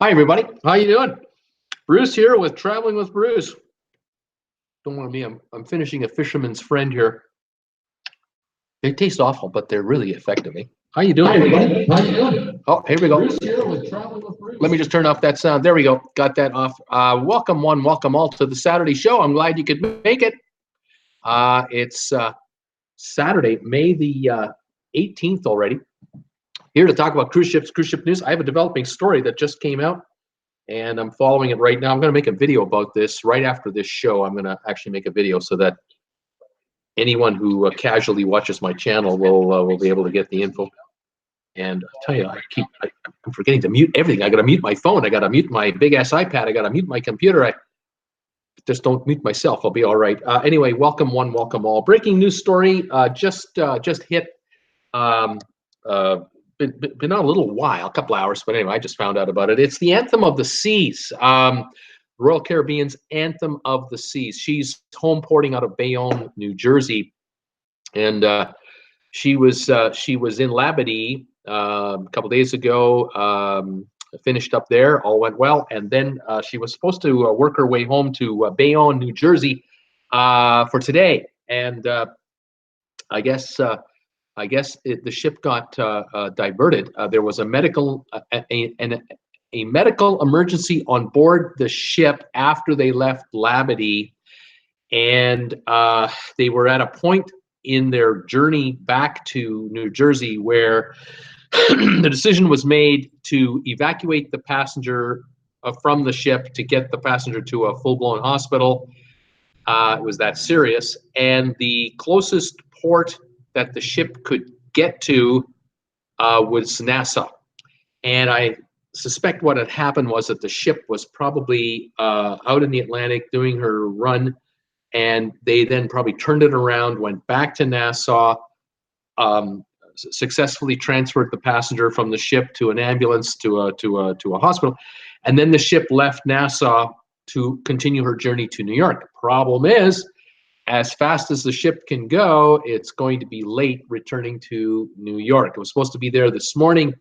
Hi, everybody. How you doing? Bruce here with Traveling with Bruce. Don't want to be, I'm finishing a fisherman's friend here. They taste awful, but they're really effective. Eh? How you doing? Hi, everybody. How you doing? Oh, here we go. Bruce here with Traveling with Bruce. Let me just turn off that sound. There we go. Got that off. Welcome one, welcome all to the Saturday show. I'm glad you could make it. It's Saturday, May the 18th already. Here to talk about cruise ships, cruise ship news. I have a developing story that just came out, and I'm following it right now. I'm going to make a video about this right after this show. I'm going to actually make a video so that anyone who casually watches my channel will be able to get the info. And I'll tell you, I'm forgetting to mute everything. I got to mute my phone. I got to mute my big ass iPad. I got to mute my computer. I just don't mute myself. I'll be all right. Anyway, welcome one, welcome all. Breaking news story just hit. Been on a little while, a couple hours, but anyway, I just found out about it. It's the Anthem of the Seas, Royal Caribbean's Anthem of the Seas. She's home porting out of Bayonne, New Jersey, and she was in Labadee a couple days ago. Finished up there, all went well, and then she was supposed to work her way home to Bayonne, New Jersey, for today, and I guess the ship got diverted. There was a medical emergency on board the ship after they left Labadee, and they were at a point in their journey back to New Jersey where the decision was made to evacuate the passenger from the ship to get the passenger to a full-blown hospital. It was that serious, and the closest port that the ship could get to was Nassau. And I suspect what had happened was that the ship was probably out in the Atlantic doing her run, and they then probably turned it around, went back to Nassau, successfully transferred the passenger from the ship to an ambulance to a hospital, and then the ship left Nassau to continue her journey to New York. Problem is, as fast as the ship can go, it's going to be late returning to New York. It was supposed to be there this morning.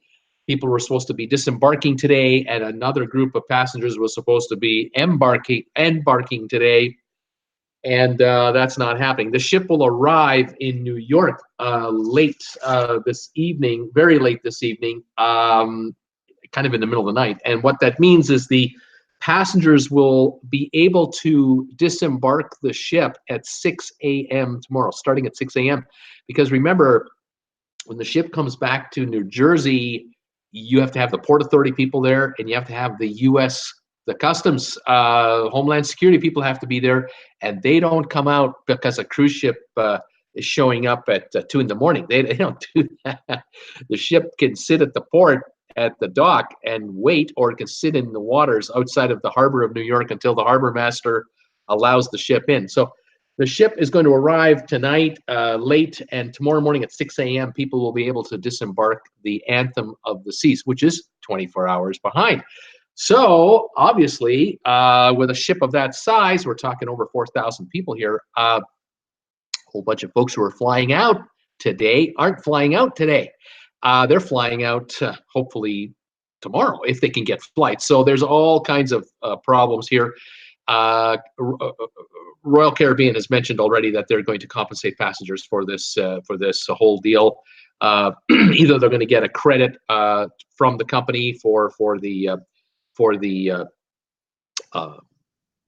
People were supposed to be disembarking today, and another group of passengers was supposed to be embarking today, and that's not happening. The ship will arrive in New York late this evening, very late this evening, kind of in the middle of the night. And what that means is the passengers will be able to disembark the ship at 6 a.m. tomorrow, starting at 6 a.m. Because remember, when the ship comes back to New Jersey, you have to have the Port Authority people there, and you have to have the U.S., the Customs, Homeland Security people have to be there, and they don't come out because a cruise ship is showing up at 2 in the morning. They don't do that. The ship can sit at the port at the dock and wait, or it can sit in the waters outside of the harbor of New York until the harbor master allows the ship in. So the ship is going to arrive tonight late, and tomorrow morning at 6 a.m. people will be able to disembark the Anthem of the Seas, which is 24 hours behind. So obviously, with a ship of that size, we're talking over 4,000 people here. A whole bunch of folks who are flying out today aren't flying out today. They're flying out hopefully tomorrow if they can get flights. So there's all kinds of problems here. Royal Caribbean has mentioned already that they're going to compensate passengers for this whole deal. Either they're going to get a credit from the company for the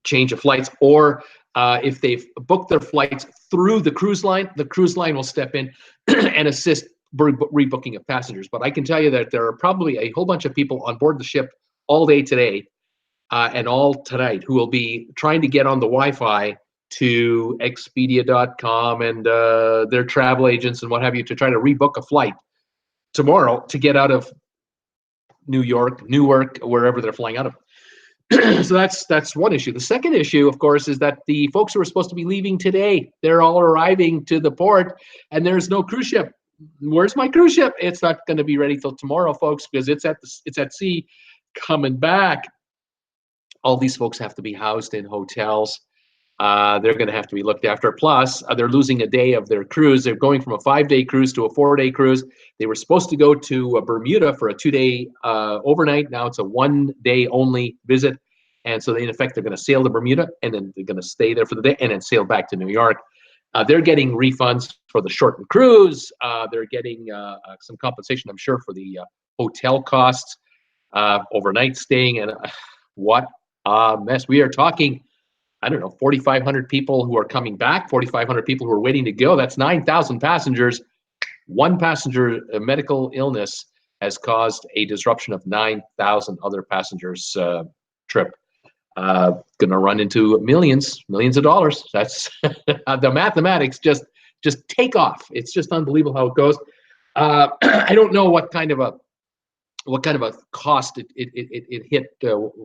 change of flights, or if they've booked their flights through the cruise line will step in and assist rebooking of passengers. But I can tell you that there are probably a whole bunch of people on board the ship all day today and all tonight who will be trying to get on the Wi-Fi to Expedia.com and their travel agents and what have you to try to rebook a flight tomorrow to get out of New York, Newark, wherever they're flying out of. So that's one issue. The second issue, of course, is that the folks who are supposed to be leaving today, they're all arriving to the port, and there's no cruise ship. Where's my cruise ship? It's not going to be ready till tomorrow, folks, because it's at sea coming back. All these folks have to be housed in hotels. They're going to have to be looked after. Plus, they're losing a day of their cruise. They're going from a 5-day cruise to a 4-day cruise. They were supposed to go to Bermuda for a 2-day overnight. Now it's a 1-day only visit. And so, in effect, they're going to sail to Bermuda, and then they're going to stay there for the day, and then sail back to New York. They're getting refunds for the shortened cruise. They're getting some compensation, I'm sure, for the hotel costs, overnight staying, and what a mess. We are talking, I don't know, 4,500 people who are coming back, 4,500 people who are waiting to go. That's 9,000 passengers. One passenger medical illness has caused a disruption of 9,000 other passengers' trip. Going to run into millions of dollars. That's the mathematics just take off. It's just unbelievable how it goes. I don't know what kind of a cost it hit.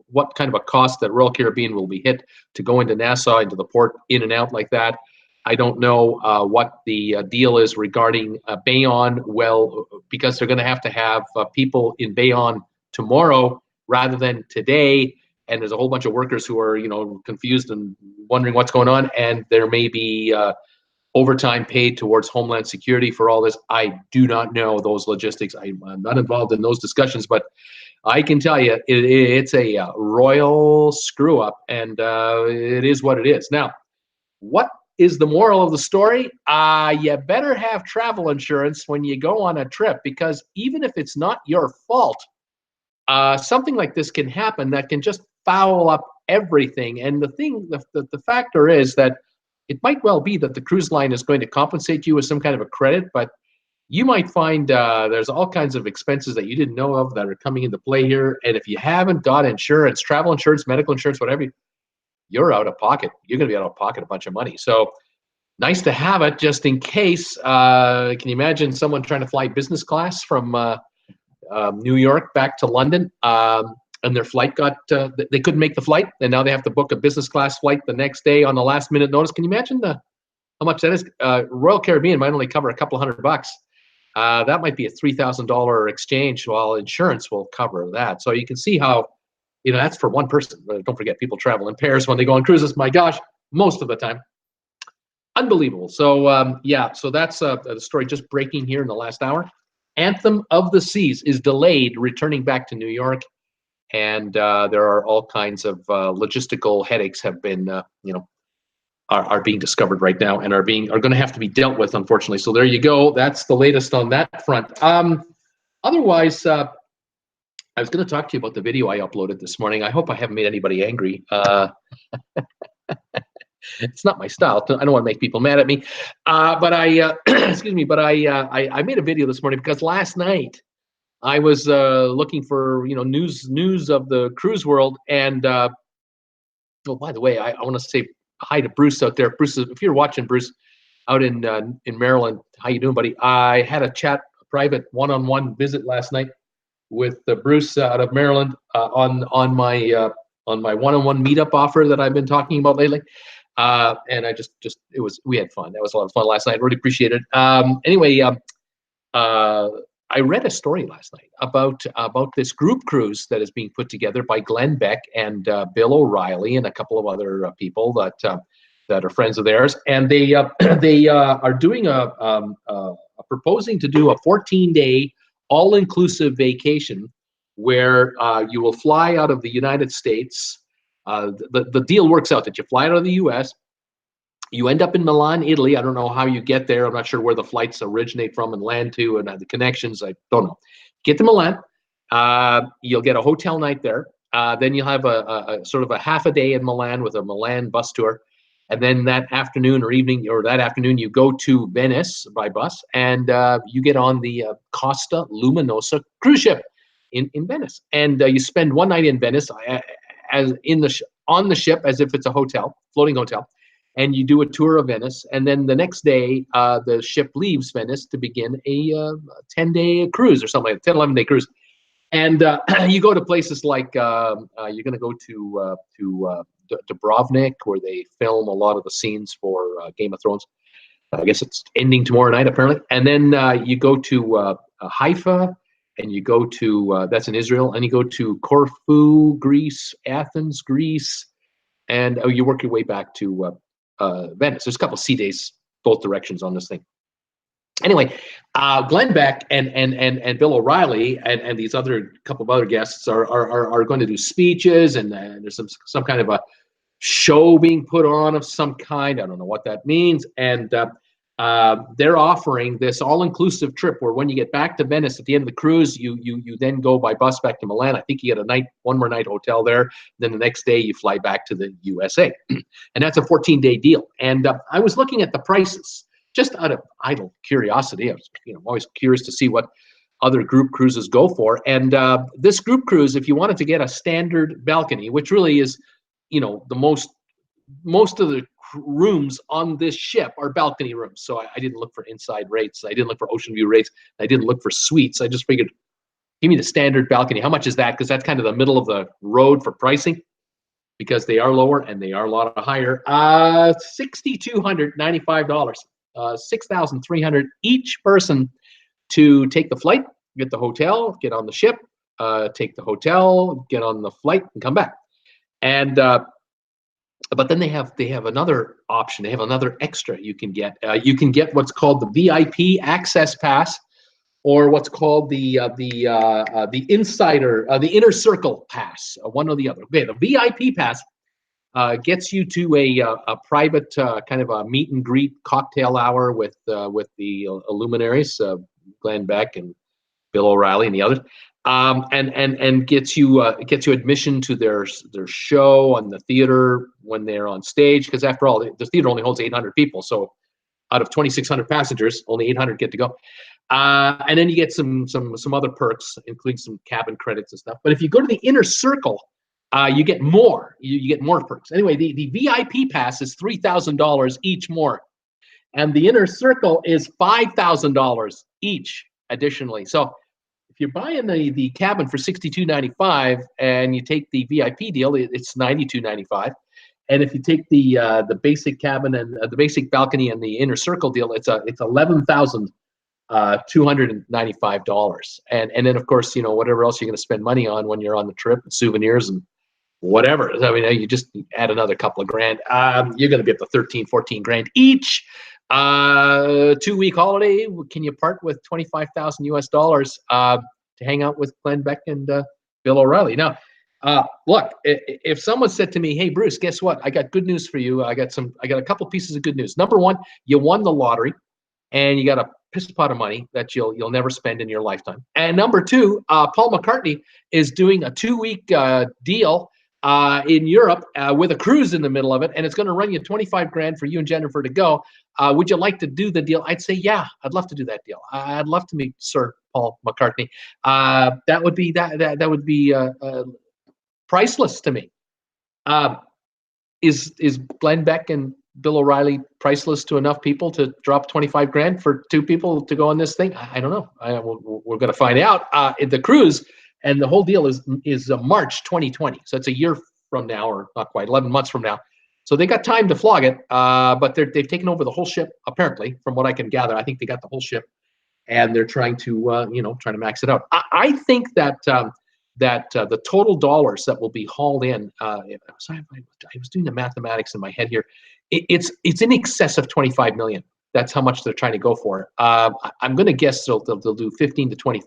What kind of a cost that Royal Caribbean will be hit to go into Nassau, into the port, in and out like that. I don't know what the deal is regarding Bayonne. Well, because they're going to have people in Bayonne tomorrow rather than today. And there's a whole bunch of workers who are, confused and wondering what's going on. And there may be overtime paid towards Homeland Security for all this. I do not know those logistics. I'm not involved in those discussions, but I can tell you it's a royal screw up, and it is what it is. Now, what is the moral of the story? You better have travel insurance when you go on a trip, because even if it's not your fault, something like this can happen that can just foul up everything. And the factor is that it might well be that the cruise line is going to compensate you with some kind of a credit, but you might find there's all kinds of expenses that you didn't know of that are coming into play here. And if you haven't got insurance, travel insurance, medical insurance, whatever, you're out of pocket. You're going to be out of pocket a bunch of money. So nice to have it just in case. Can you imagine someone trying to fly business class from New York back to London, and their flight they couldn't make the flight, and now they have to book a business class flight the next day on the last minute notice? Can you imagine how much that is? Royal Caribbean might only cover a couple $100. That might be a $3,000 exchange, while insurance will cover that. So you can see how, that's for one person. Don't forget, people travel in pairs when they go on cruises. My gosh, most of the time. Unbelievable. So so that's the story just breaking here in the last hour. Anthem of the Seas is delayed returning back to New York, and there are all kinds of logistical headaches have been, are being discovered right now, and are going to have to be dealt with, unfortunately. So there you go. That's the latest on that front. Otherwise, I was going to talk to you about the video I uploaded this morning. I hope I haven't made anybody angry. It's not my style. I don't want to make people mad at me. But I, excuse me, but I made a video this morning because last night I was looking for, news of the cruise world. And, oh, by the way, I want to say hi to Bruce out there. Bruce, if you're watching, Bruce, out in Maryland, how you doing, buddy? I had a private one-on-one visit last night with Bruce out of Maryland on my one-on-one meetup offer that I've been talking about lately. And we had fun. That was a lot of fun last night. Really appreciate it. Anyway, I read a story last night about this group cruise that is being put together by Glenn Beck and Bill O'Reilly and a couple of other people that are friends of theirs, and they are doing proposing to do a 14-day all-inclusive vacation where you will fly out of the United States. The deal works out that you fly out of the U.S., you end up in Milan, Italy. I don't know how you get there. I'm not sure where the flights originate from and land to, and the connections. I don't know. Get to Milan. You'll get a hotel night there. Then you'll have a sort of a half a day in Milan with a Milan bus tour. And then that afternoon you go to Venice by bus, and you get on the Costa Luminosa cruise ship in Venice. And you spend one night in Venice on the ship as if it's a hotel, floating hotel. And you do a tour of Venice, and then the next day, the ship leaves Venice to begin a 10-day cruise or something like 10, 11-day cruise. And you go to places like you're going to go to Dubrovnik, where they film a lot of the scenes for Game of Thrones. I guess it's ending tomorrow night, apparently. And then you go to Haifa, and you go to that's in Israel, and you go to Corfu, Greece, Athens, Greece. And you work your way back to Venice. There's a couple sea days both directions on this thing. Anyway, Glenn Beck and Bill O'Reilly and these other couple of other guests are going to do speeches, and there's some kind of a show being put on of some kind. I don't know what that means. And they're offering this all-inclusive trip where when you get back to Venice at the end of the cruise, you then go by bus back to Milan. I think you get one more night hotel there. Then the next day you fly back to the USA. And that's a 14-day deal. And I was looking at the prices just out of idle curiosity. I was always curious to see what other group cruises go for. And this group cruise, if you wanted to get a standard balcony, which really is, the most of the rooms on this ship are balcony rooms. So I didn't look for inside rates. I didn't look for ocean view rates. I didn't look for suites. I just figured, give me the standard balcony. How much is that? Because that's kind of the middle of the road for pricing, because they are lower and they are a lot higher. $6,295, $6,300 each person to take the flight, get the hotel, get on the ship, take the hotel, get on the flight, and come back. And but then they have another option. They have another extra you can get. You can get what's called the VIP access pass, or what's called the insider, the inner circle pass, one or the other. Okay, the VIP pass gets you to a private kind of a meet and greet cocktail hour with the luminaries, Glenn Beck and Bill O'Reilly and the others. And gets you admission to their show on the theater when they're on stage, because after all, the theater only holds 800 people, so out of 2,600 passengers, only 800 get to go. And then you get some other perks, including some cabin credits and stuff. But if you go to the inner circle, you get more. You get more perks. Anyway, the VIP pass is $3,000 each more, and the inner circle is $5,000 each additionally. So if you're buying the cabin for $62.95 and you take the VIP deal, it's $92.95. And if you take the basic cabin and the basic balcony and the inner circle deal, it's $11,295. And then of course, whatever else you're going to spend money on when you're on the trip, and souvenirs and whatever. I mean, you just add another couple of grand. You're going to be up to 13, 14 grand each. 2-week holiday. Can you part with $25,000 US to hang out with Glenn Beck and Bill O'Reilly? Now, look, if someone said to me, "Hey, Bruce, guess what? I got good news for you. I got a couple pieces of good news. Number one, you won the lottery, and you got a piss pot of money that you'll never spend in your lifetime. And number two, Paul McCartney is doing a 2-week deal in Europe with a cruise in the middle of it, and it's going to run you 25 grand for you and Jennifer to go. Would you like to do the deal?" I'd say, yeah, I'd love to do that deal. I'd love to meet Sir Paul McCartney. That would be priceless to me. Is Glenn Beck and Bill O'Reilly priceless to enough people to drop 25 grand for 2 people to go on this thing? I don't know. We're going to find out. The cruise and the whole deal is March 2020. So it's a year from now, or not quite, 11 months from now. So they got time to flog it, but they've taken over the whole ship, apparently, from what I can gather. I think they got the whole ship, and they're trying to max it out. I think that the total dollars that will be hauled in, I was doing the mathematics in my head here, it's in excess of 25 million. That's how much they're trying to go for. I'm going to guess they'll do 15 to 20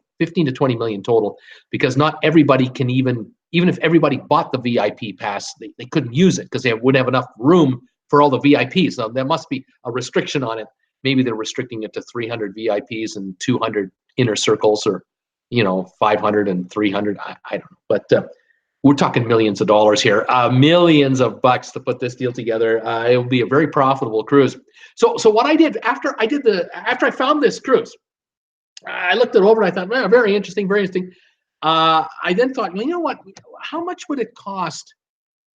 million total, because not everybody can even if everybody bought the VIP pass, they couldn't use it because they wouldn't have enough room for all the VIPs. Now, there must be a restriction on it. Maybe they're restricting it to 300 VIPs and 200 inner circles, or 500 and 300. I don't know, but we're talking millions of dollars here, millions of bucks to put this deal together. It'll be a very profitable cruise. So what I did after I found this cruise, I looked it over and I thought, well, very interesting, very interesting. I then thought, well, you know what? How much would it cost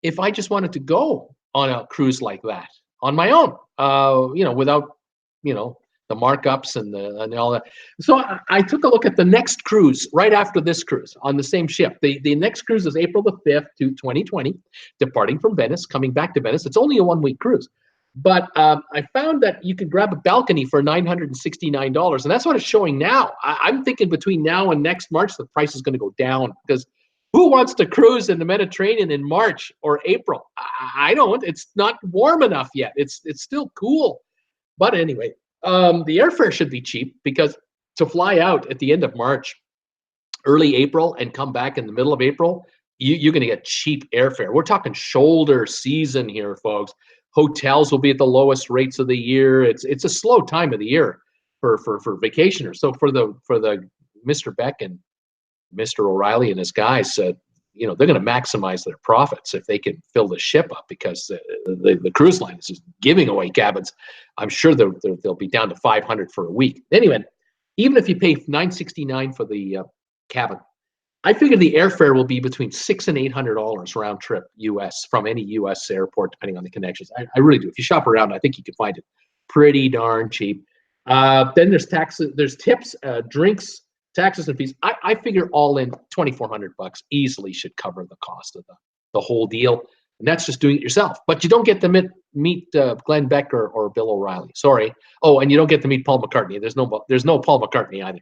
if I just wanted to go on a cruise like that on my own? Without the markups and all that. So I took a look at the next cruise right after this cruise on the same ship. The next cruise is April the 5th to 2020, departing from Venice, coming back to Venice. It's only a 1-week cruise. But I found that you could grab a balcony for $969, and that's what it's showing now. I'm thinking between now and next March, the price is going to go down, because Who wants to cruise in the Mediterranean in March or April? I don't. It's not warm enough yet. It's still cool. But anyway, the airfare should be cheap, because to fly out at the end of March, early April, and come back in the middle of April, you're going to get cheap airfare. We're talking shoulder season here, folks. Hotels will be at the lowest rates of the year. It's a slow time of the year for vacationers. So for the Mr. Beck and Mr. O'Reilly and his guys, they're going to maximize their profits if they can fill the ship up, because the cruise line is just giving away cabins. I'm sure they'll be down to $500 for a week. Anyway, even if you pay $969 for the cabin, I figure the airfare will be between $600 and $800 round trip U.S. from any U.S. airport, depending on the connections. I really do. If you shop around, I think you can find it pretty darn cheap. Then there's taxes, there's tips, drinks, taxes and fees. I figure all in $2,400 easily should cover the cost of the whole deal, and that's just doing it yourself. But you don't get to meet Glenn Beck or Bill O'Reilly. Sorry. Oh, and you don't get to meet Paul McCartney. There's no Paul McCartney either.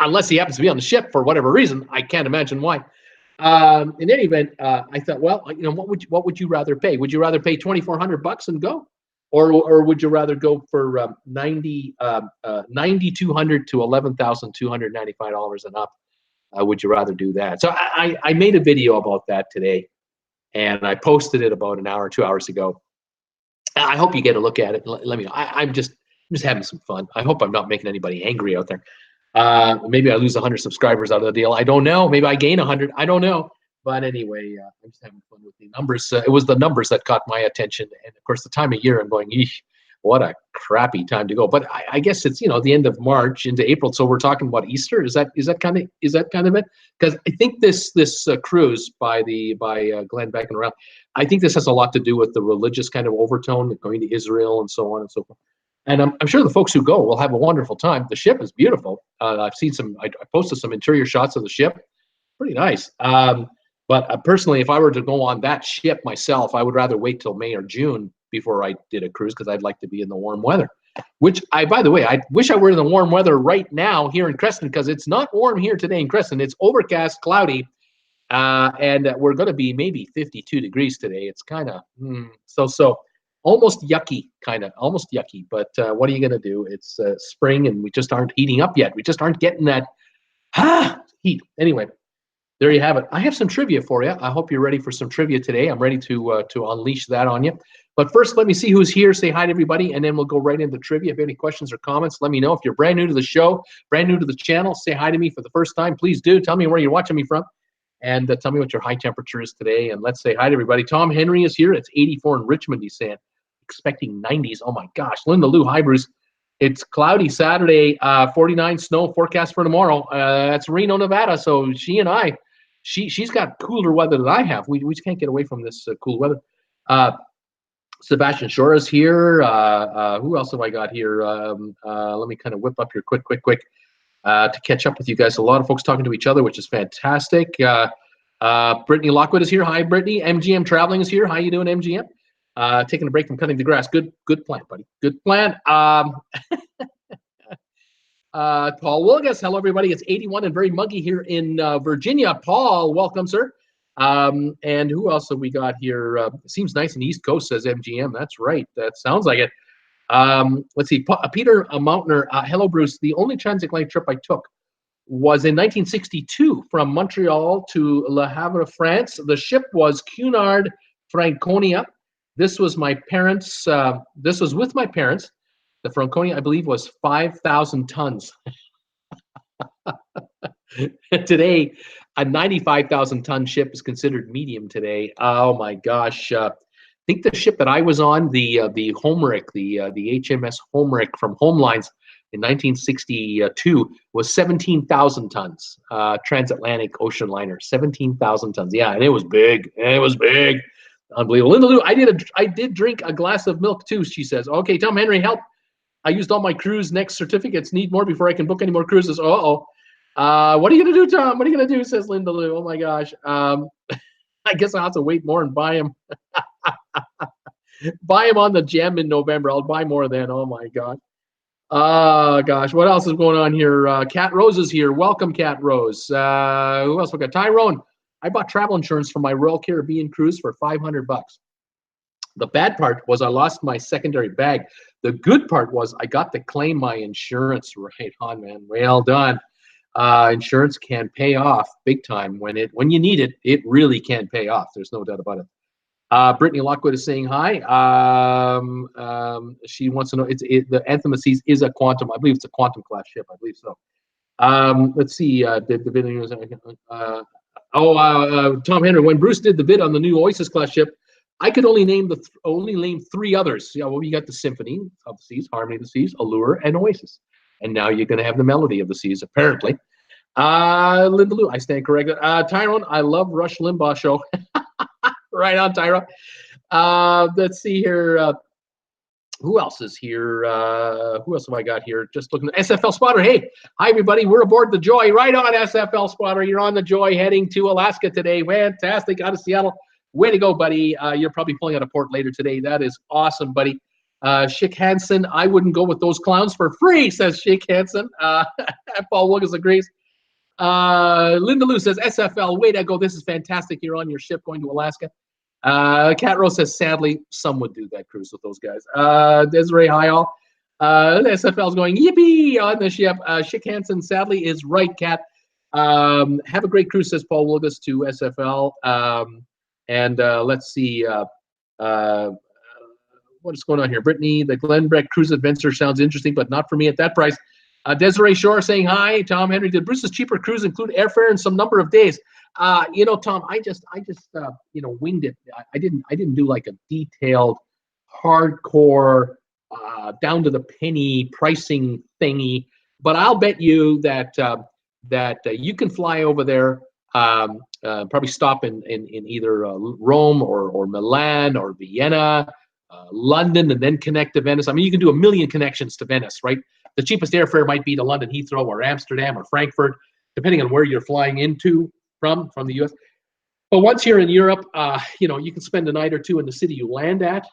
Unless he happens to be on the ship for whatever reason. I can't imagine why. In any event, I thought, well, what would you rather pay? Would you rather pay $2,400 and go? Or would you rather go for $9,200 to $11,295 and up? Would you rather do that? So I made a video about that today, and I posted it about an hour or 2 hours ago. I hope you get a look at it. Let me know. I'm just having some fun. I hope I'm not making anybody angry out there. Maybe I lose 100 subscribers out of the deal. I don't know. Maybe I gain 100. I don't know. But anyway, I'm just having fun with the numbers. It was the numbers that caught my attention, and of course, the time of year. I'm going, eesh, what a crappy time to go. But I guess it's the end of March into April, so we're talking about Easter. Is that kind of it? Because I think this cruise by Glenn Beck and around, I think this has a lot to do with the religious kind of overtone, going to Israel and so on and so forth. And I'm sure the folks who go will have a wonderful time. The ship is beautiful. I've seen I posted some interior shots of the ship. Pretty nice. But personally, if I were to go on that ship myself, I would rather wait till May or June before I did a cruise, because I'd like to be in the warm weather. Which by the way, I wish I were in the warm weather right now here in Creston, because it's not warm here today in Creston. It's overcast, cloudy, and we're going to be maybe 52 degrees today. It's kind of so almost yucky, almost yucky. But what are you going to do? It's spring, and we just aren't heating up yet. We just aren't getting that heat. Anyway. There you have it. I have some trivia for you. I hope you're ready for some trivia today. I'm ready to unleash that on you. But first, let me see who's here. Say hi to everybody, and then we'll go right into trivia. If you have any questions or comments, let me know. If you're brand new to the show, brand new to the channel, say hi to me for the first time. Please do. Tell me where you're watching me from, and tell me what your high temperature is today. And let's say hi to everybody. Tom Henry is here. It's 84 in Richmond, he's saying. Expecting 90s. Oh, my gosh. Linda Lou, hi, Bruce. It's cloudy Saturday, 49 snow forecast for tomorrow. That's Reno, Nevada. So she and I, she's got cooler weather than I have. We just can't get away from this cool weather. Sebastian Shore is here. Who else have I got here? Let me kind of whip up here quick to catch up with you guys. A lot of folks talking to each other, which is fantastic. Brittany Lockwood is here. Hi, Brittany. MGM Traveling is here. How you doing, MGM? Taking a break from cutting the grass. Good plan, buddy. Good plan. Paul Wilgus, hello everybody. It's 81 and very muggy here in Virginia. Paul, welcome, sir. And who else have we got here? Seems nice in the East Coast, says MGM. That's right. That sounds like it. Let's see. Peter Mountner, hello, Bruce. The only transatlantic trip I took was in 1962 from Montreal to Le Havre, France. The ship was Cunard Franconia. This was my parents. This was with my parents. The Franconia, I believe, was 5,000 tons. Today, a 95,000-ton ship is considered medium today. Oh my gosh! I think the ship that I was on, the Homeric, the HMS Homeric from Homelines in 1962, was 17,000 tons. Transatlantic ocean liner, 17,000 tons. Yeah, and it was big. It was big. Unbelievable. Linda Lou, I did drink a glass of milk too. She says, "Okay, Tom Henry, help. I used all my cruise next certificates. Need more before I can book any more cruises." What are you gonna do, Tom? What are you gonna do? Says Linda Lou. Oh my gosh. I guess I'll have to wait more and buy them. Buy them on the gem in November. I'll buy more then. Oh my God. Gosh, what else is going on here? Cat Rose is here. Welcome, Cat Rose. Who else we got? Tyrone. I bought travel insurance for my Royal Caribbean cruise for $500. The bad part was I lost my secondary bag. The good part was I got to claim my insurance. Right on, man. Well done. Insurance can pay off big time when you need it. It really can pay off. There's no doubt about it. Brittany Lockwood is saying hi. She wants to know the Anthem of Seas is a quantum. I believe it's a quantum class ship. I believe so. Let's see. Did the video? Tom Henry. When Bruce did the bid on the new Oasis class ship, I could only name three others. Yeah, well, you got the Symphony of the Seas, Harmony of the Seas, Allure, and Oasis. And now you're going to have the Melody of the Seas, apparently. Linda Lou, I stand corrected. Tyrone, I love Rush Limbaugh show. Right on, Tyra. Let's see here. Who else is here? Who else have I got here? Just looking at SFL Spotter. Hey, hi, everybody. We're aboard the Joy. Right on, SFL Spotter. You're on the Joy heading to Alaska today. Fantastic. Out of Seattle. Way to go, buddy. You're probably pulling out of port later today. That is awesome, buddy. Schick Hansen, I wouldn't go with those clowns for free, says Schick Hansen. Paul Wilkins agrees. Linda Lou says, SFL, way to go. This is fantastic. You're on your ship going to Alaska. Cat Rose says, sadly, some would do that cruise with those guys. Desiree Hyall, SFL is going, yippee, on the ship. Schick Hansen, sadly, is right, Cat. Have a great cruise, says Paul Wilkins to SFL. Let's see. What is going on here? Brittany, the Glenbreck Cruise Adventure sounds interesting, but not for me at that price. Desiree Shore saying hi. Tom Henry, did Bruce's cheaper cruise include airfare and some number of days? Tom, I just winged it. I didn't do like a detailed, hardcore, down to the penny pricing thingy. But I'll bet you that you can fly over there, probably stop in either Rome or Milan or Vienna, London, and then connect to Venice. I mean, you can do 1 million connections to Venice, right? The cheapest airfare might be to London Heathrow or Amsterdam or Frankfurt, depending on where you're flying into from the U.S. But once you're in Europe, you can spend a night or two in the city you land at,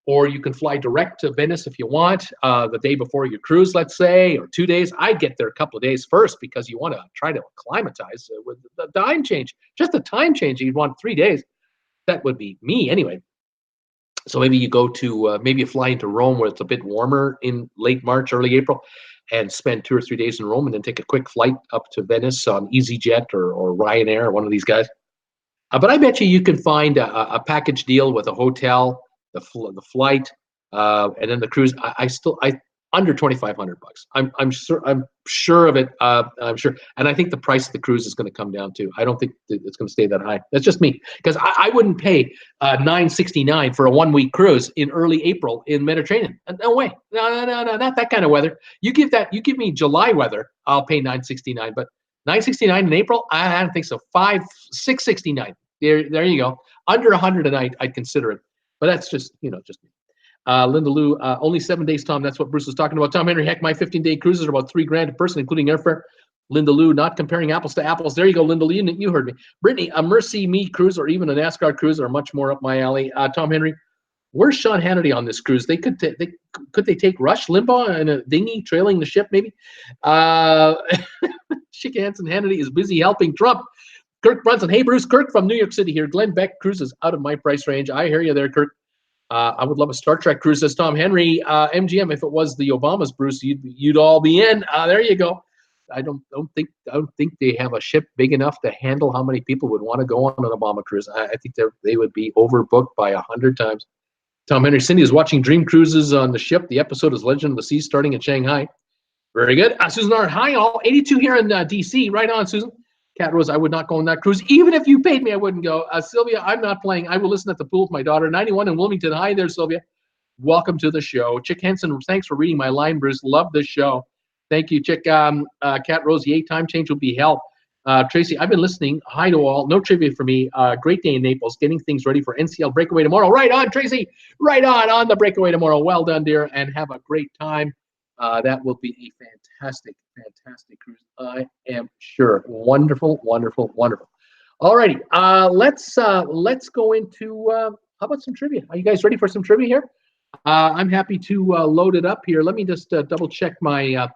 or you can fly direct to Venice if you want, the day before your cruise, let's say, or 2 days. I'd get there a couple of days first because you want to try to acclimatize with the time change. Just the time change, you'd want 3 days. That would be me anyway. So maybe you go to, maybe you fly into Rome where it's a bit warmer in late March, early April, and spend 2 or 3 days in Rome and then take a quick flight up to Venice on EasyJet or Ryanair or one of these guys. But I bet you can find a package deal with a hotel, the flight, and then the cruise. I under $2,500. I'm sure of it. I'm sure, and I think the price of the cruise is going to come down too. I don't think it's going to stay that high. That's just me, because I wouldn't pay $969 for a 1 week cruise in early April in Mediterranean. No way. No, not that kind of weather. You give me July weather, I'll pay $969. But $969 in April, I don't think so. $669. There you go. Under 100 a night, I'd consider it. But that's just just me. Linda Lou, only 7 days, Tom. That's what Bruce was talking about. Tom Henry, heck, my 15-day cruises are about $3,000 a person, including airfare. Linda Lou, not comparing apples to apples. There you go, Linda Lou. You heard me. Brittany, a Mercy Me cruise or even a NASCAR cruise are much more up my alley. Tom Henry, where's Sean Hannity on this cruise? Could they take Rush Limbaugh in a dinghy trailing the ship, maybe? Schick Hansen Hannity is busy helping Trump. Kirk Brunson, hey Bruce, Kirk from New York City here. Glenn Beck cruises out of my price range. I hear you there, Kirk. I would love a Star Trek cruise, says Tom Henry. MGM, if it was the Obamas, Bruce, you'd all be in. There you go. I don't think they have a ship big enough to handle how many people would want to go on an Obama cruise. I think they would be overbooked by 100 times. Tom Henry, Cindy is watching Dream Cruises on the ship. The episode is Legend of the Seas, starting in Shanghai. Very good. Susan R. Hi all. 82 here in D.C. Right on, Susan. Cat Rose, I would not go on that cruise. Even if you paid me, I wouldn't go. Sylvia, I'm not playing. I will listen at the pool with my daughter. 91 in Wilmington. Hi there, Sylvia. Welcome to the show. Chick Henson, thanks for reading my line, Bruce. Love this show. Thank you, Chick. Cat Rose, yay, time change will be hell. Tracy, I've been listening. Hi to all. No trivia for me. Great day in Naples. Getting things ready for NCL Breakaway tomorrow. Right on, Tracy. Right on the Breakaway tomorrow. Well done, dear, and have a great time. That will be a fantastic cruise. I am sure. Wonderful. All righty. Let's go into how about some trivia? Are you guys ready for some trivia here? I'm happy to load it up here. Let me just double check my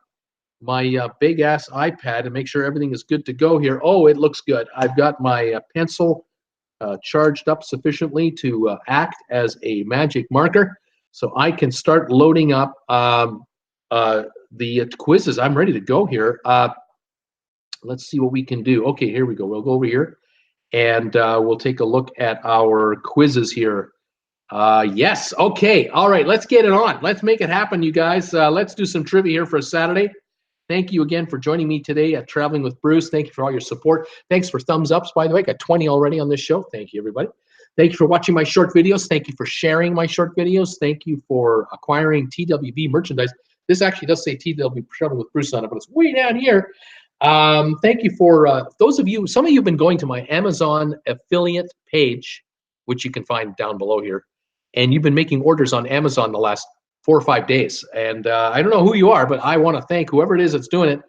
big ass iPad and make sure everything is good to go here. Oh, it looks good. I've got my pencil charged up sufficiently to act as a magic marker, so I can start loading up the quizzes. I'm ready to go here. Let's see what we can do. Okay, here we go. We'll go over here and we'll take a look at our quizzes here. Yes. Okay. All right. Let's get it on. Let's make it happen, you guys. Let's do some trivia here for a Saturday. Thank you again for joining me today at Traveling with Bruce. Thank you for all your support. Thanks for thumbs ups, by the way. I got 20 already on this show. Thank you, everybody. Thank you for watching my short videos. Thank you for sharing my short videos. Thank you for acquiring TWB merchandise. This actually does say TWB Traveling with Bruce on it, but it's way down here. Thank you for those of you. Some of you have been going to my Amazon affiliate page, which you can find down below here, and you've been making orders on Amazon the last 4 or 5 days. And I don't know who you are, but I want to thank whoever it is that's doing it.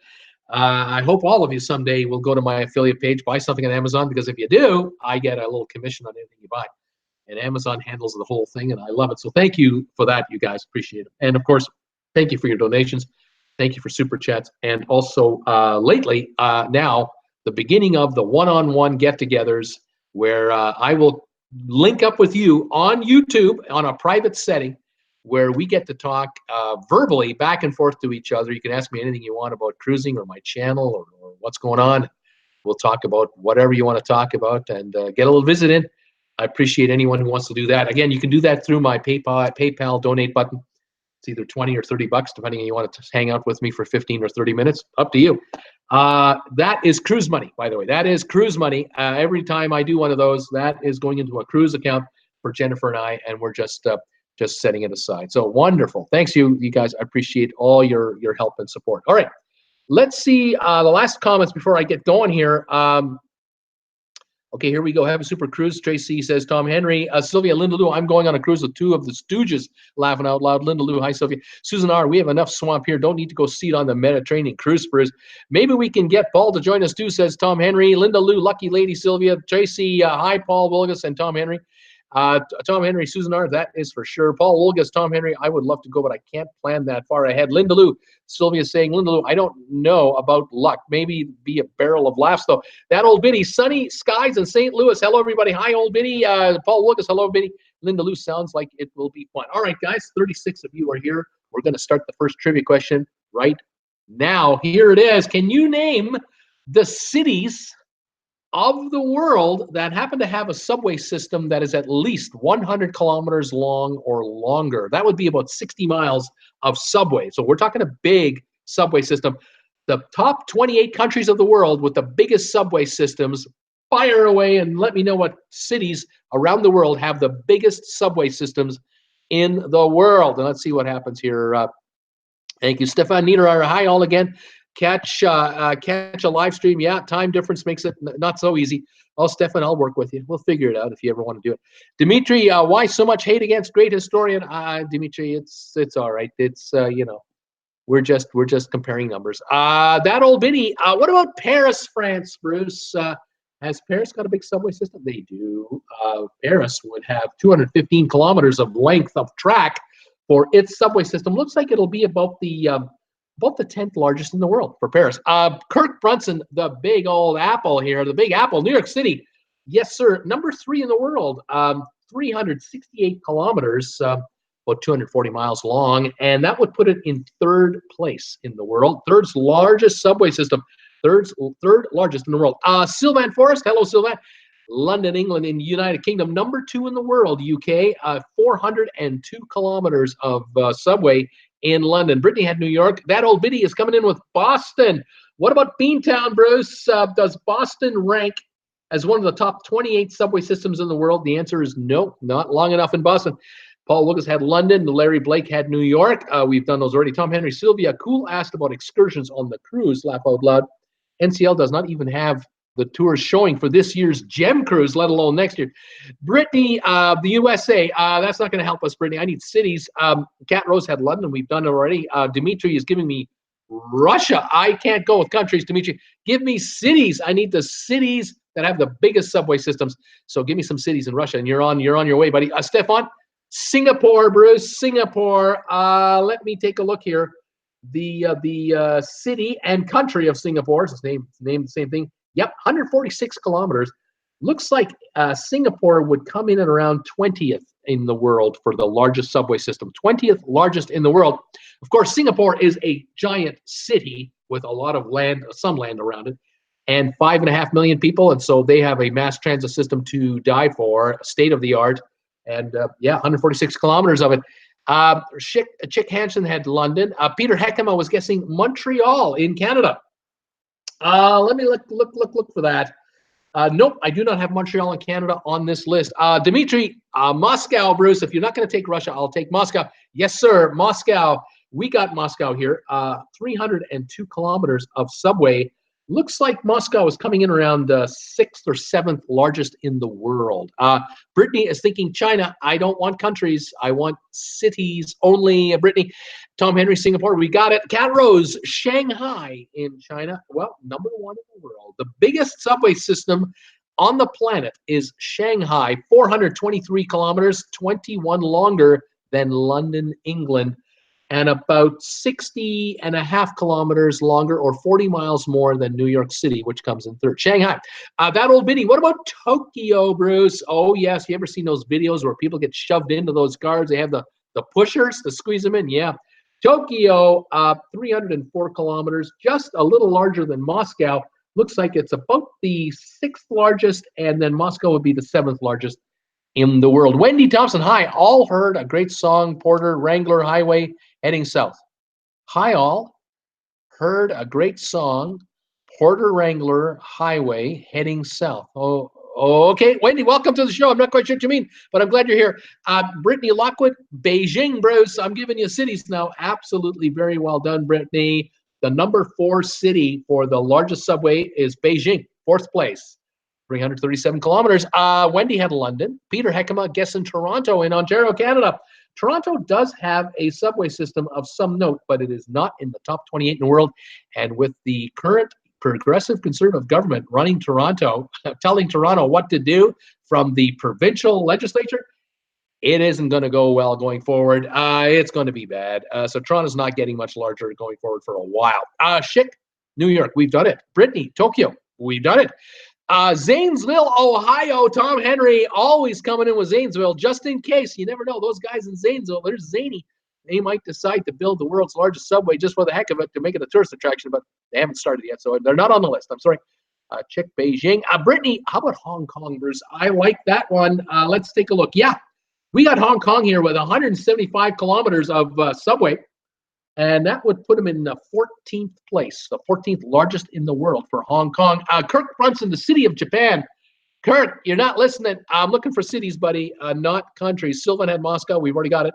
I hope all of you someday will go to my affiliate page, buy something on Amazon, because if you do, I get a little commission on anything you buy. And Amazon handles the whole thing, and I love it. So thank you for that, you guys. Appreciate it. And, of course, thank you for your donations. Thank you for Super Chats. And also, lately, now, the beginning of the one-on-one get-togethers where I will link up with you on YouTube on a private setting where we get to talk verbally back and forth to each other. You can ask me anything you want about cruising or my channel or what's going on. We'll talk about whatever you want to talk about and get a little visit in. I appreciate anyone who wants to do that. Again, you can do that through my PayPal donate button. It's either 20 or 30 bucks, depending on you want to hang out with me for 15 or 30 minutes. Up to you. That is cruise money, by the way. That is cruise money. Every time I do one of those, that is going into a cruise account for Jennifer and I, and we're just setting it aside. So wonderful. Thanks, you guys. I appreciate all your help and support. All right. Let's see the last comments before I get going here. Okay, here we go. Have a super cruise. Tracy says, Tom Henry. Sylvia, Linda Lou, I'm going on a cruise with 2 of the Stooges. Laughing out loud. Linda Lou, hi, Sylvia. Susan R., we have enough swamp here. Don't need to go seat on the Mediterranean cruise cruise. Maybe we can get Paul to join us too, says Tom Henry. Linda Lou, lucky lady, Sylvia. Tracy, hi, Paul Wilgus and Tom Henry. Tom Henry, Susan R., that is for sure. Paul Wilgus, Tom Henry, I would love to go, but I can't plan that far ahead. Linda Lou, Sylvia saying, Linda Lou, I don't know about luck. Maybe be a barrel of laughs, though. That old biddy, sunny skies in St. Louis. Hello, everybody. Hi, old biddy. Paul Wilgus, hello, biddy. Linda Lou, sounds like it will be fun. All right, guys, 36 of you are here. We're going to start the first trivia question right now. Here it is. Can you name the cities of the world that happen to have a subway system that is at least 100 kilometers long or longer? That would be about 60 miles of subway. So we're talking a big subway system. The top 28 countries of the world with the biggest subway systems, fire away and let me know what cities around the world have the biggest subway systems in the world. And let's see what happens here. Thank you, Stefan Niederer. Hi, all again. Catch a live stream. Yeah, time difference makes it not so easy. Oh, Stefan, I'll work with you. We'll figure it out if you ever want to do it. Dimitri, why so much hate against great historian? Dimitri, it's all right. It's we're just comparing numbers. That old biddy. What about Paris, France, Bruce? Has Paris got a big subway system? They do. Paris would have 215 kilometers of length of track for its subway system. Looks like it'll be about the 10th largest in the world for Paris. Kirk Brunson, the big old apple here, the big apple, New York City. Yes, sir. Number 3 in the world, 368 kilometers, about 240 miles long, and that would put it in 3rd place in the world. 3rd largest subway system, 3rd largest in the world. Sylvan Forrest, hello, Sylvan. London, England, in the United Kingdom, number 2 in the world, UK, 402 kilometers of subway in London. Brittany had New York. That old biddy is coming in with Boston. What about Beantown, Bruce? Does Boston rank as one of the top 28 subway systems in the world? The answer is no, not long enough in Boston. Paul Lucas had London. Larry Blake had New York. We've done those already. Tom Henry, Sylvia Cool asked about excursions on the cruise. Laugh out loud. NCL does not even have the tours showing for this year's Gem Cruise, let alone next year. Brittany, the USA, that's not going to help us, Brittany. I need cities. Cat Rose had London. We've done it already. Dimitri is giving me Russia. I can't go with countries, Dimitri. Give me cities. I need the cities that have the biggest subway systems. So give me some cities in Russia, and you're on your way, buddy. Stefan, Singapore, Bruce, Singapore. Let me take a look here. The city and country of Singapore, it's the same thing. Yep, 146 kilometers. Looks like Singapore would come in at around 20th in the world for the largest subway system. 20th largest in the world. Of course, Singapore is a giant city with a lot of land, some land around it, and 5.5 million people. And so they have a mass transit system to die for, state of the art. And yeah, 146 kilometers of it. Chick Hansen had London. Peter Heckema was guessing Montreal in Canada. Let me look for that. Nope, I do not have Montreal in Canada on this list. Dimitri, Moscow, Bruce. If you're not going to take Russia, I'll take Moscow. Yes, sir, Moscow. We got Moscow here. 302 kilometers of subway. Looks like Moscow is coming in around 6th or 7th largest in the world. Brittany is thinking China. I don't want countries. I want cities only. Brittany, Tom Henry, Singapore. We got it. Cat Rose, Shanghai in China. Well, #1 in the world. The biggest subway system on the planet is Shanghai. 423 kilometers, 21 longer than London, England. And about 60.5 kilometers longer, or 40 miles more than New York City, which comes in third. Shanghai. That old biddy. What about Tokyo, Bruce? Oh, yes. You ever seen those videos where people get shoved into those cars? They have the pushers to squeeze them in? Yeah. Tokyo, 304 kilometers, just a little larger than Moscow. Looks like it's about the 6th largest, and then Moscow would be the 7th largest in the world. Wendy Thompson, hi. All heard a great song, Porter Wrangler Highway heading south. Hi, all. Heard a great song, Porter Wrangler Highway heading south. Oh, okay. Wendy, welcome to the show. I'm not quite sure what you mean, but I'm glad you're here. Brittany Lockwood, Beijing, Bruce. I'm giving you cities now. Absolutely very well done, Brittany. The #4 city for the largest subway is Beijing, 4th place. 337 kilometers. Wendy had London. Peter Heckema guessing Toronto in Ontario, Canada. Toronto does have a subway system of some note, but it is not in the top 28 in the world. And with the current progressive conservative government running Toronto, telling Toronto what to do from the provincial legislature, it isn't going to go well going forward. It's going to be bad. So Toronto's not getting much larger going forward for a while. Schick, New York, we've done it. Brittany, Tokyo, we've done it. Zanesville, Ohio, Tom Henry always coming in with Zanesville, just in case. You never know. Those guys in Zanesville, there's zany. They might decide to build the world's largest subway just for the heck of it to make it a tourist attraction, but they haven't started yet, so they're not on the list. I'm sorry. Check Beijing. Brittany, how about Hong Kong, Bruce? I like that one. Let's take a look. Yeah, we got Hong Kong here with 175 kilometers of subway. And that would put him in the 14th place, the 14th largest in the world for Hong Kong. Kirk Brunson, the city of Japan. Kirk, you're not listening. I'm looking for cities, buddy, not countries. Sylvan had Moscow. We've already got it.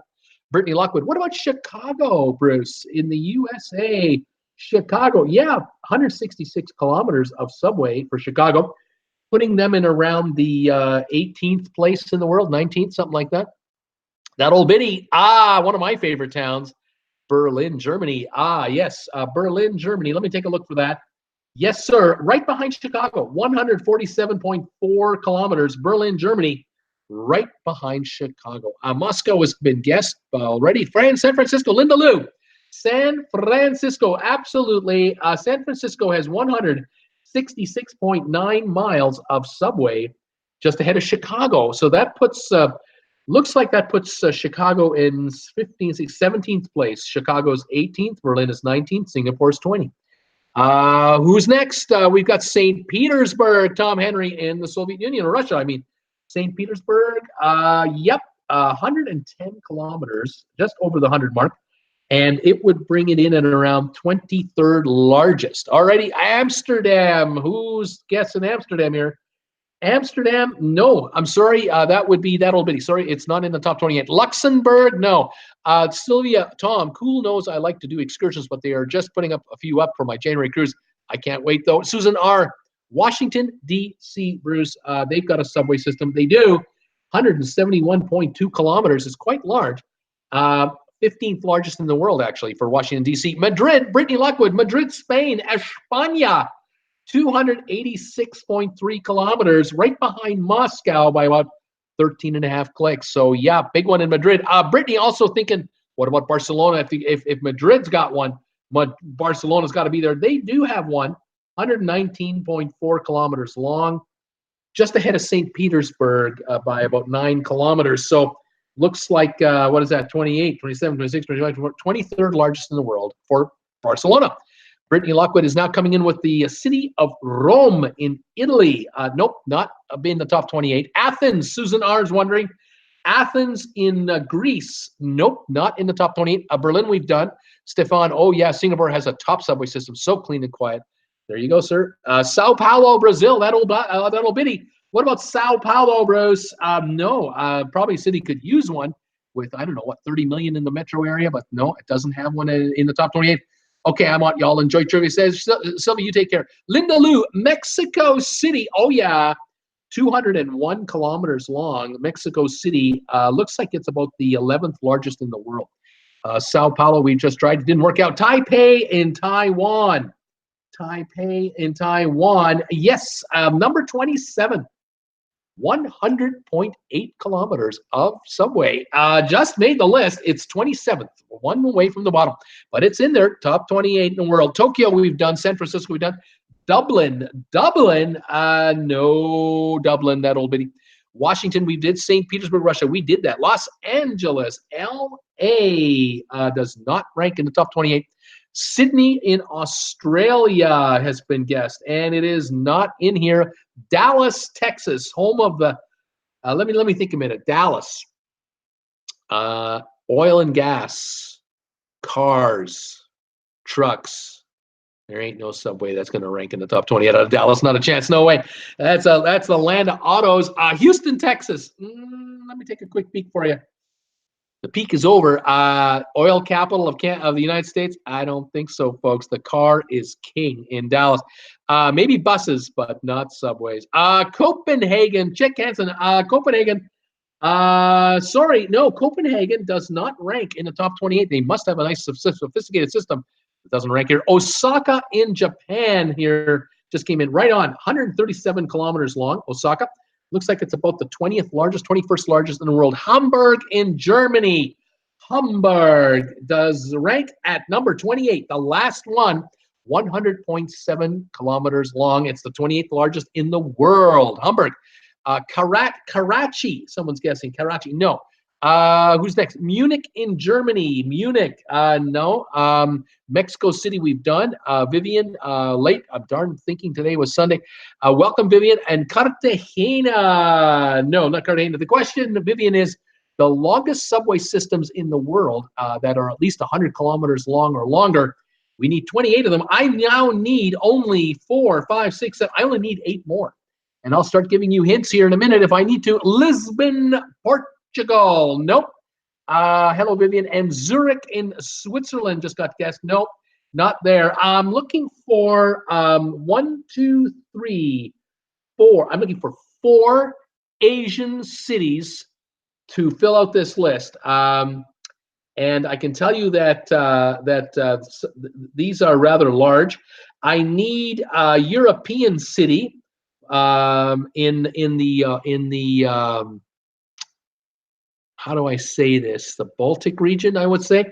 Brittany Lockwood. What about Chicago, Bruce, in the USA? Chicago, yeah, 166 kilometers of subway for Chicago, putting them in around the 18th place in the world, 19th, something like that. That old biddy, one of my favorite towns. Berlin, Germany. Yes, Berlin, Germany. Let me take a look for that. Yes, sir. Right behind Chicago, 147.4 kilometers. Berlin, Germany, right behind Chicago. Moscow has been guessed already. San Francisco, Linda Lou. San Francisco, absolutely. San Francisco has 166.9 miles of subway just ahead of Chicago. So that puts... looks like that puts Chicago in 17th place. Chicago's 18th. Berlin is 19th. Singapore's 20. Who's next? We've got St. Petersburg. Tom Henry in the Soviet Union, or Russia. I mean, St. Petersburg. Yep, 110 kilometers, just over the 100 mark. And it would bring it in at around 23rd largest. Alrighty, Amsterdam. Who's guessing Amsterdam here? Amsterdam, no, I'm sorry, that would be that old biddy. Sorry, it's not in the top 28. Luxembourg, no. Sylvia, Tom, cool knows I like to do excursions, but they are just putting up a few up for my January cruise. I can't wait, though. Susan R., Washington, D.C., Bruce, they've got a subway system. They do. 171.2 kilometers is quite large. 15th largest in the world, actually, for Washington, D.C. Madrid, Brittany Lockwood, Madrid, Spain, España. 286.3 kilometers, right behind Moscow by about 13.5 clicks. So yeah, big one in Madrid. Brittany also thinking, what about Barcelona? If Madrid's got one, Barcelona's got to be there. They do have one, 119.4 kilometers long, just ahead of St. Petersburg by about 9 kilometers. So looks like, what is that, 28, 27, 26, 25, 23rd largest in the world for Barcelona. Brittany Lockwood is now coming in with the city of Rome in Italy. Nope, not in the top 28. Athens, Susan R. is wondering. Athens in Greece. Nope, not in the top 28. Berlin we've done. Stefan, oh yeah, Singapore has a top subway system, so clean and quiet. There you go, sir. Sao Paulo, Brazil, that old bitty. What about Sao Paulo, bros? No, probably a city could use one with, I don't know, what, 30 million in the metro area, but no, it doesn't have one in the top 28. Okay, I'm on. Y'all enjoy trivia. Says Sylvia, you take care. Linda Lou, Mexico City. Oh yeah, 201 kilometers long. Mexico City looks like it's about the 11th largest in the world. Sao Paulo, we just tried. It didn't work out. Taipei in Taiwan. Taipei in Taiwan. Yes, number 27. 100.8 kilometers of subway. Just made the list. It's 27th, one away from the bottom, but it's in there, top 28 in the world. Tokyo, we've done. San Francisco, we've done. Dublin, no, Dublin, that old bitty. Washington, we did. St. Petersburg, Russia, we did that. Los Angeles, LA, does not rank in the top 28. Sydney in Australia has been guessed, and it is not in here. Dallas, Texas, home of the, let me think a minute. Dallas, oil and gas, cars, trucks. There ain't no subway that's going to rank in the top 20 out of Dallas. Not a chance. No way. That's the land of autos. Houston, Texas. Let me take a quick peek for you. The peak is over. Oil capital of the United States? I don't think so, folks. The car is king in Dallas. Maybe buses, but not subways. Copenhagen. Chick Hansen. Copenhagen. Sorry, no. Copenhagen does not rank in the top 28. They must have a nice, sophisticated system. It doesn't rank here. Osaka in Japan here just came in right on. 137 kilometers long. Osaka. Looks like it's about the 20th largest, 21st largest in the world. Hamburg in Germany. Hamburg does rank at number 28, the last one, 100.7 kilometers long. It's the 28th largest in the world. Hamburg. Karachi, someone's guessing. Karachi, no. Who's next? Munich in Germany. Munich, no. Mexico City, we've done. Vivian, late. I'm darn thinking today was Sunday. Welcome, Vivian. And Cartagena. No, not Cartagena. The question, Vivian, is the longest subway systems in the world that are at least 100 kilometers long or longer. We need 28 of them. I now need only 4, 5, 6, 7. I only need 8 more. And I'll start giving you hints here in a minute if I need to. Lisbon, Portugal. Nope. Hello, Vivian. And Zurich in Switzerland just got guessed. Nope, not there. I'm looking for 1, 2, 3, 4. I'm looking for 4 Asian cities to fill out this list. And I can tell you that these are rather large. I need a European city in the how do I say this? The Baltic region, I would say.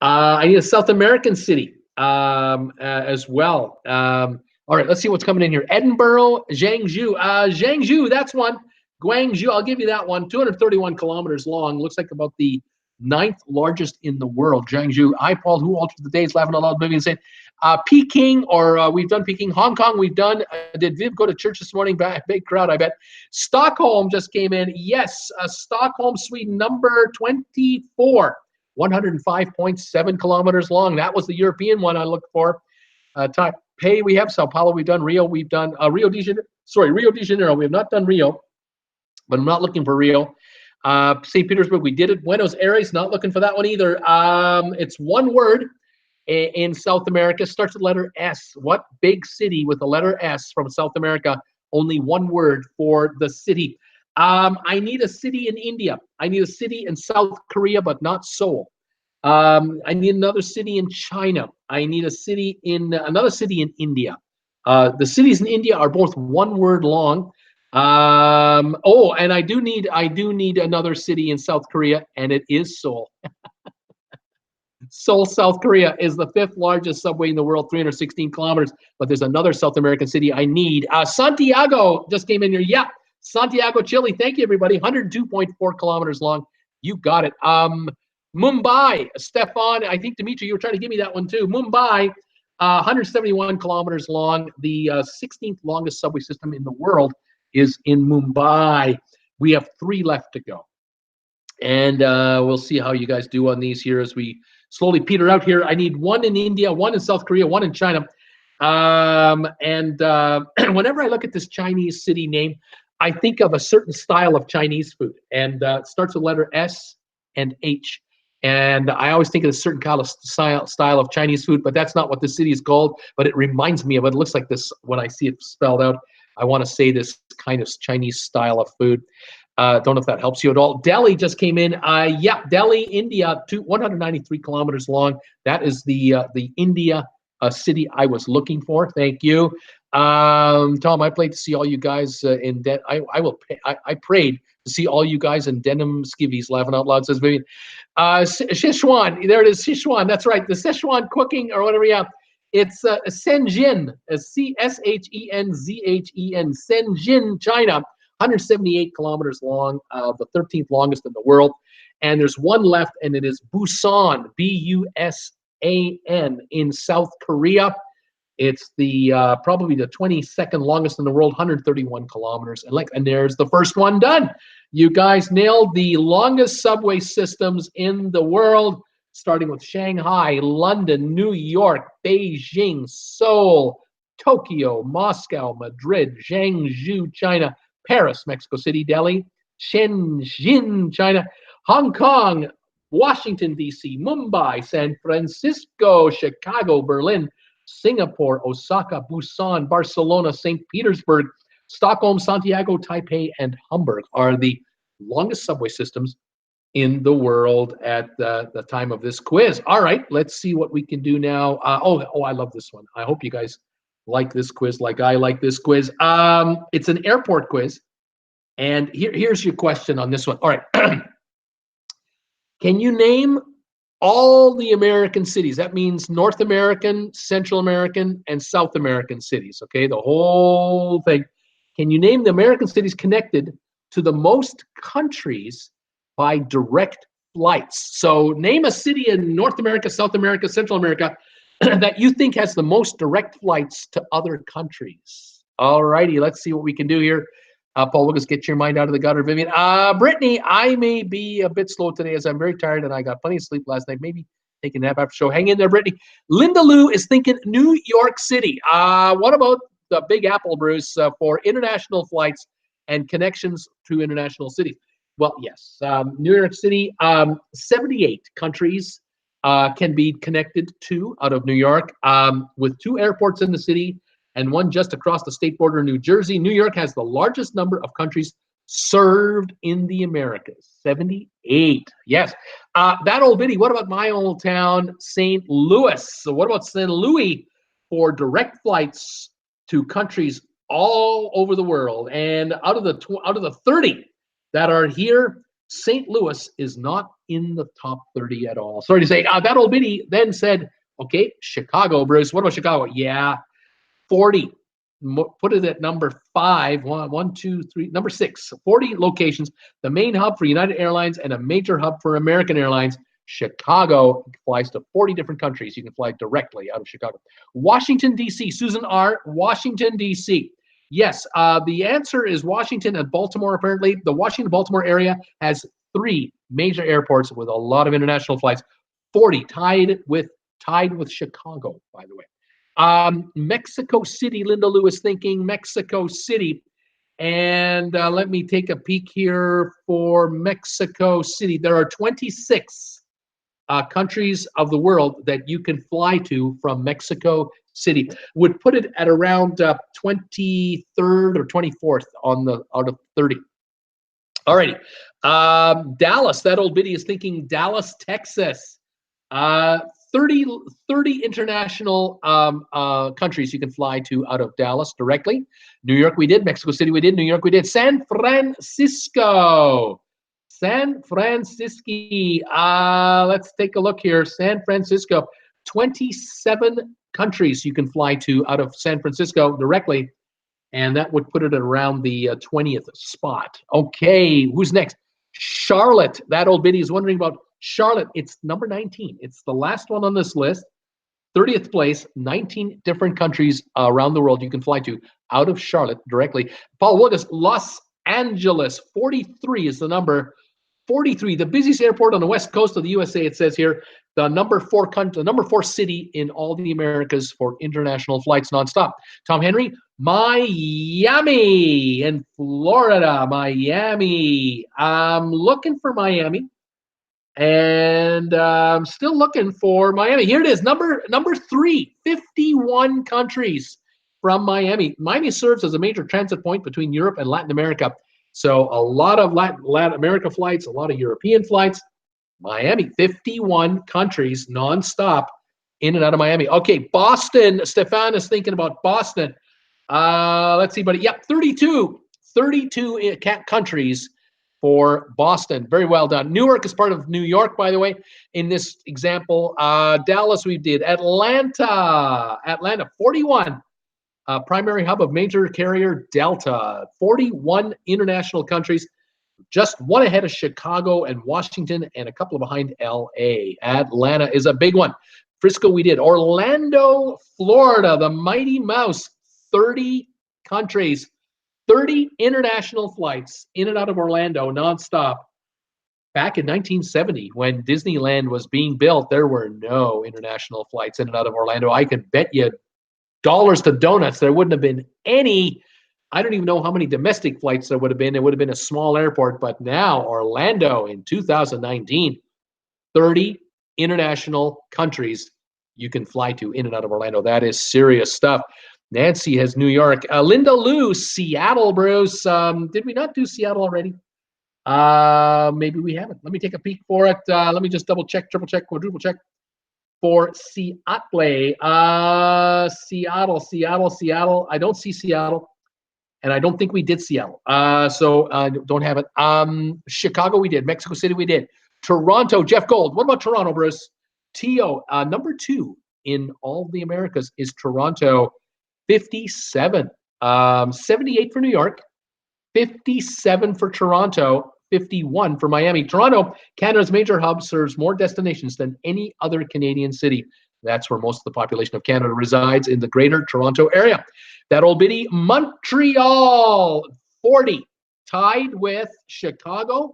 I need a South American city as well. All right, let's see what's coming in here. Edinburgh, Jiangsu. Jiangsu, that's one. Guangzhou, I'll give you that one. 231 kilometers long. Looks like about the 9th largest in the world. Jiangsu. Hi, Paul. Who altered the days? Laughing out loud. Vivian saying, Peking, or we've done Peking. Hong Kong, we've done. Did Viv go to church this morning? Big crowd, I bet. Stockholm just came in. Yes, Stockholm, Sweden, number 24. 105.7 kilometers long. That was the European one I looked for. Taipei, we have. Sao Paulo, we've done. Rio, we've done. Rio de Janeiro. We have not done Rio, but I'm not looking for Rio. St. Petersburg, we did it. Buenos Aires, not looking for that one either. It's one word in South America, starts with the letter S. What big city with the letter S from South America? Only one word for the city. I need a city in India. I need a city in South Korea, but not Seoul. I need another city in China. I need a city in another city in India. The cities in India are both one word long. Oh, and I do need another city in South Korea, and it is Seoul. Seoul, South Korea is the 5th largest subway in the world, 316 kilometers. But there's another South American city I need. Santiago just came in here. Yeah, Santiago, Chile. Thank you, everybody. 102.4 kilometers long. You got it. Mumbai, Stefan. I think, Dimitri, you were trying to give me that one too. Mumbai, 171 kilometers long. The 16th longest subway system in the world is in Mumbai. We have 3 left to go. And we'll see how you guys do on these here as we slowly peter out here. I need 1 in India, 1 in South Korea, 1 in China. Whenever I look at this Chinese city name, I think of a certain style of Chinese food. And it starts with letter S and H. And I always think of a certain kind of style of Chinese food, but that's not what the city is called. But it reminds me of it. It looks like this when I see it spelled out. I want to say this kind of Chinese style of food. Don't know if that helps you at all. Delhi just came in. Yeah, Delhi, India, 193 kilometers long. That is the India city I was looking for. Thank you, Tom. I played to see all you guys in I prayed to see all you guys in denim skivvies. Laughing out loud, says Vivian. Sichuan, there it is. Sichuan. That's right. The Sichuan cooking or whatever. Yeah. It's Shenzhen, Shenzhen, Shenzhen, China, 178 kilometers long, the 13th longest in the world. And there's one left, and it is Busan, Busan, in South Korea. It's the probably the 22nd longest in the world, 131 kilometers in length. And there's the first one done. You guys nailed the longest subway systems in the world, starting with Shanghai, London, New York, Beijing, Seoul, Tokyo, Moscow, Madrid, Zhengzhou, China, Paris, Mexico City, Delhi, Shenzhen, China, Hong Kong, Washington, D.C., Mumbai, San Francisco, Chicago, Berlin, Singapore, Osaka, Busan, Barcelona, St. Petersburg, Stockholm, Santiago, Taipei, and Hamburg are the longest subway systems in the world at the time of this quiz. All right, let's see what we can do now. Oh, I love this one. I hope you guys like this quiz like I like this quiz. It's an airport quiz. And here's your question on this one. All right. Can you name all the American cities? That means North American, Central American, and South American cities, okay? The whole thing. Can you name the American cities connected to the most countries by direct flights? So name a city in North America, South America, Central America that you think has the most direct flights to other countries. All righty, let's see what we can do here. Paul Lucas, get your mind out of the gutter. Vivian. Brittany, I may be a bit slow today as I'm very tired and I got plenty of sleep last night. Maybe take a nap after the show. Hang in there, Brittany. Linda Lou is thinking New York City. What about the Big Apple, Bruce, for international flights and connections to international cities? Well, yes. New York City, 78 countries can be connected to out of New York, with 2 airports in the city and 1 just across the state border in New Jersey. New York has the largest number of countries served in the Americas, 78. Yes. That old biddy, what about my old town, St. Louis? So what about St. Louis for direct flights to countries all over the world? And out of the 30 that are here, St. Louis is not in the top 30 at all. Sorry to say. That old biddy then said, okay, Chicago, Bruce. What about Chicago? Yeah, 40. Put it at number 5. 1, 2, 3, number 6. 40 locations. The main hub for United Airlines and a major hub for American Airlines. Chicago flies to 40 different countries. You can fly directly out of Chicago. Washington, D.C. Susan R. Washington, D.C. Yes, the answer is Washington and Baltimore, apparently. The Washington-Baltimore area has 3 major airports with a lot of international flights. 40, tied with Chicago, by the way. Mexico City, Linda Lou is thinking Mexico City. And let me take a peek here for Mexico City. There are 26 countries of the world that you can fly to from Mexico City. Would put it at around 23rd or 24th out of 30. All righty. Dallas, that old biddy is thinking Dallas, Texas. 30 international countries you can fly to out of Dallas directly. New York we did, Mexico City we did, New York we did, San Francisco. San Francisco. Let's take a look here. San Francisco. 27 countries you can fly to out of San Francisco directly, and that would put it at around the 20th spot. Okay, who's next? Charlotte. That old biddy is wondering about Charlotte. It's number 19. It's the last one on this list. 30th place, 19 different countries around the world you can fly to out of Charlotte directly. Paul Wilgus, Los Angeles. 43 is the number. 43, the busiest airport on the west coast of the USA, it says here. The number 4 city in all the Americas for international flights nonstop. Tom Henry, Miami in Florida. Miami. I'm looking for Miami, and I'm still looking for Miami. Here it is, number 3. 51 countries from Miami. Miami serves as a major transit point between Europe and Latin America. So a lot of Latin America flights, a lot of European flights. Miami, 51 countries nonstop in and out of Miami. Okay, Boston. Stefan is thinking about Boston. Let's see, buddy. Yep, 32 countries for Boston. Very well done. Newark is part of New York, by the way. In this example, Dallas we did. Atlanta, 41. Primary hub of major carrier Delta. 41 international countries. Just one ahead of Chicago and Washington, and a couple behind L.A. Atlanta is a big one. Frisco we did. Orlando, Florida, the Mighty Mouse. 30 countries, 30 international flights in and out of Orlando nonstop. Back in 1970, when Disneyland was being built, there were no international flights in and out of Orlando. I can bet you dollars to donuts there wouldn't have been any. I don't even know how many domestic flights there would have been. It would have been a small airport, but now Orlando in 2019, 30 international countries you can fly to in and out of Orlando. That is serious stuff. Nancy has New York. Linda Lou, Seattle, Bruce. Did we not do Seattle already? Maybe we haven't. Let me take a peek for it. Let me just double check, triple check, quadruple check for Seattle. Seattle. I don't see Seattle. And I don't think we did Seattle. So don't have it. Chicago we did. Mexico City we did. Toronto, Jeff Gold. What about Toronto, Bruce? T.O. Number 2 in all the Americas is Toronto. 57. 78 for New York. 57 for Toronto. 51 for Miami. Toronto, Canada's major hub, serves more destinations than any other Canadian city. That's where most of the population of Canada resides, in the greater Toronto area. That old biddy, Montreal, 40, tied with Chicago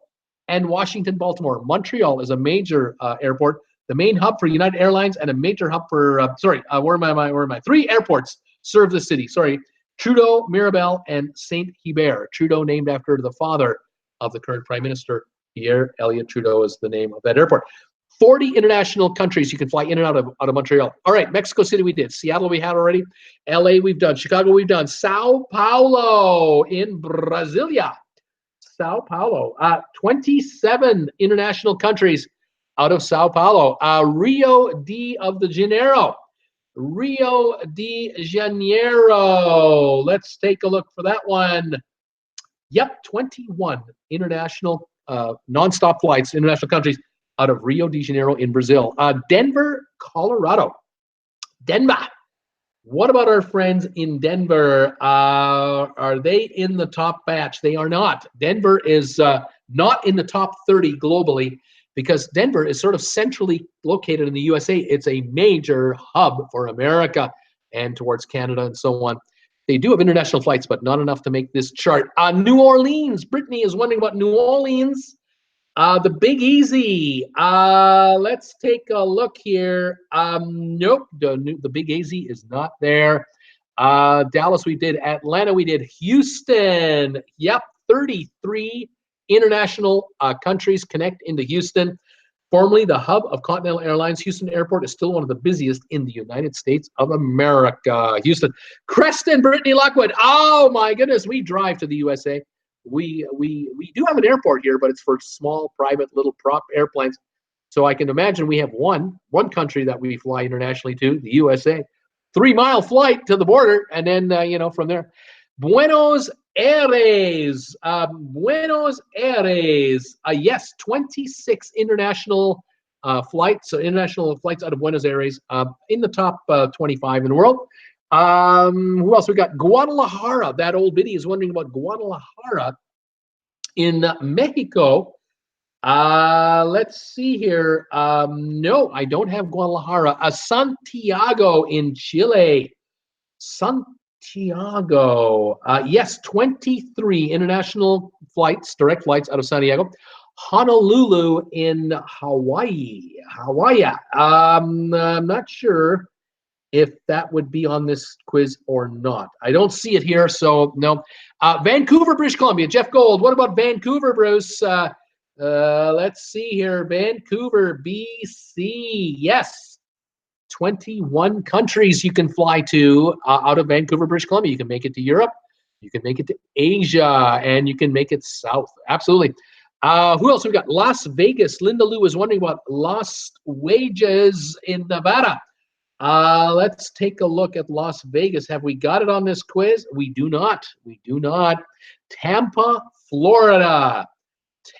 and Washington, Baltimore. Montreal is a major airport, the main hub for United Airlines, and a major hub for, where am I? 3 airports serve the city. Trudeau, Mirabel, and Saint-Hubert. Trudeau named after the father of the current Prime Minister. Pierre Elliott Trudeau is the name of that airport. 40 international countries you can fly in and out of Montreal. All right, Mexico City we did. Seattle we had already. LA we've done. Chicago we've done. Sao Paulo in Brasilia. Sao Paulo. 27 international countries out of Sao Paulo. Rio de Janeiro. Rio de Janeiro. Let's take a look for that one. Yep, 21 international nonstop flights, international countries out of Rio de Janeiro in Brazil. Denver, Colorado. Denver. What about our friends in Denver? Are they in the top batch? They are not. Denver is not in the top 30 globally because Denver is sort of centrally located in the USA. It's a major hub for America and towards Canada and so on. They do have international flights, but not enough to make this chart. New Orleans. Brittany is wondering about New Orleans. The Big Easy. Let's take a look here. Nope, the Big Easy is not there. Dallas we did. Atlanta we did. Houston. Yep, 33 international countries connect into Houston. Formerly the hub of Continental Airlines, Houston Airport is still one of the busiest in the United States of America. Houston. Creston, Brittany Lockwood. Oh my goodness, we drive to the USA. We do have an airport here, but it's for small, private, little prop airplanes. So I can imagine we have one country that we fly internationally to, the USA. 3-mile flight to the border, and then, from there. Buenos Aires. Buenos Aires. Yes, 26 international flights. So international flights out of Buenos Aires in the top 25 in the world. Who else we got? Guadalajara. That old biddy is wondering about Guadalajara in Mexico. Let's see here. No, I don't have Guadalajara. Santiago in Chile. Santiago. Yes, 23 international flights, direct flights out of Santiago. Honolulu in Hawaii. I'm not sure if that would be on this quiz or not. I don't see it here, so no. Vancouver, British Columbia. Jeff Gold. What about Vancouver, Bruce? Let's see here. Vancouver, BC. Yes. 21 countries you can fly to out of Vancouver, British Columbia. You can make it to Europe. You can make it to Asia. And you can make it south. Absolutely. Who else we got? Las Vegas. Linda Lou is wondering about Las Wages in Nevada. Let's take a look at Las Vegas. Have we got it on this quiz? We do not. We do not. Tampa, Florida.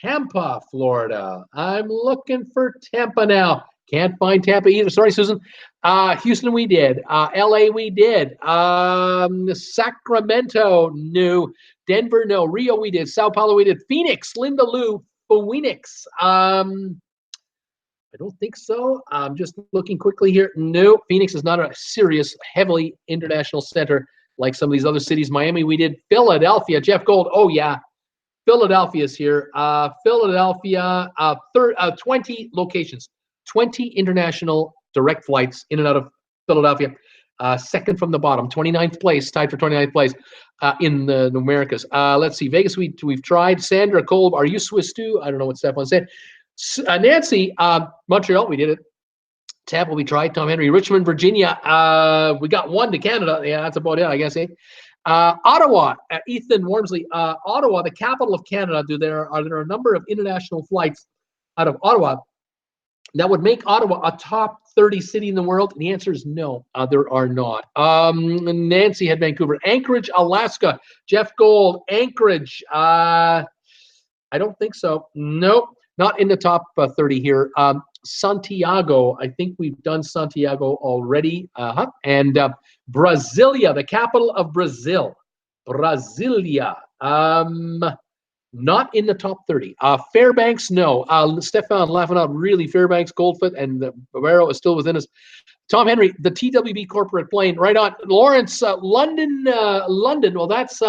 Tampa, Florida. I'm looking for Tampa now. Can't find Tampa either. Sorry, Susan. Houston, we did. LA, we did. Sacramento, no. Denver, no. Rio, we did. Sao Paulo, we did. Phoenix, Linda Lou, Phoenix. I don't think so. I'm just looking quickly here. No, Phoenix is not a serious, heavily international center like some of these other cities. Miami, we did. Philadelphia, Jeff Gold. Oh, yeah. Philadelphia's here. Philadelphia, 20 locations. 20 international direct flights in and out of Philadelphia. Second from the bottom, 29th place, tied for 29th place in the Americas. Let's see. Vegas, we've tried. Sandra Kolb, are you Swiss too? I don't know what Steph said. Nancy, Montreal, we did it. Tampa, we tried. Tom Henry, Richmond, Virginia, we got one to Canada. Yeah, that's about it, I guess. Ottawa, Ethan Wormsley, Ottawa, the capital of Canada. Are there a number of international flights out of Ottawa that would make Ottawa a top 30 city in the world? And the answer is no, there are not. Nancy had Vancouver. Anchorage, Alaska. Jeff Gold, Anchorage. I don't think so. Nope, not in the top 30 here. Santiago, I think we've done Santiago already. And Brasilia, the capital of Brazil. Brasilia. Not in the top 30. Fairbanks, no. Stefan laughing out, really. Fairbanks, Goldfoot, and Barrow is still within us. Tom Henry, the TWB corporate plane, right on. Lawrence, London. Well, that's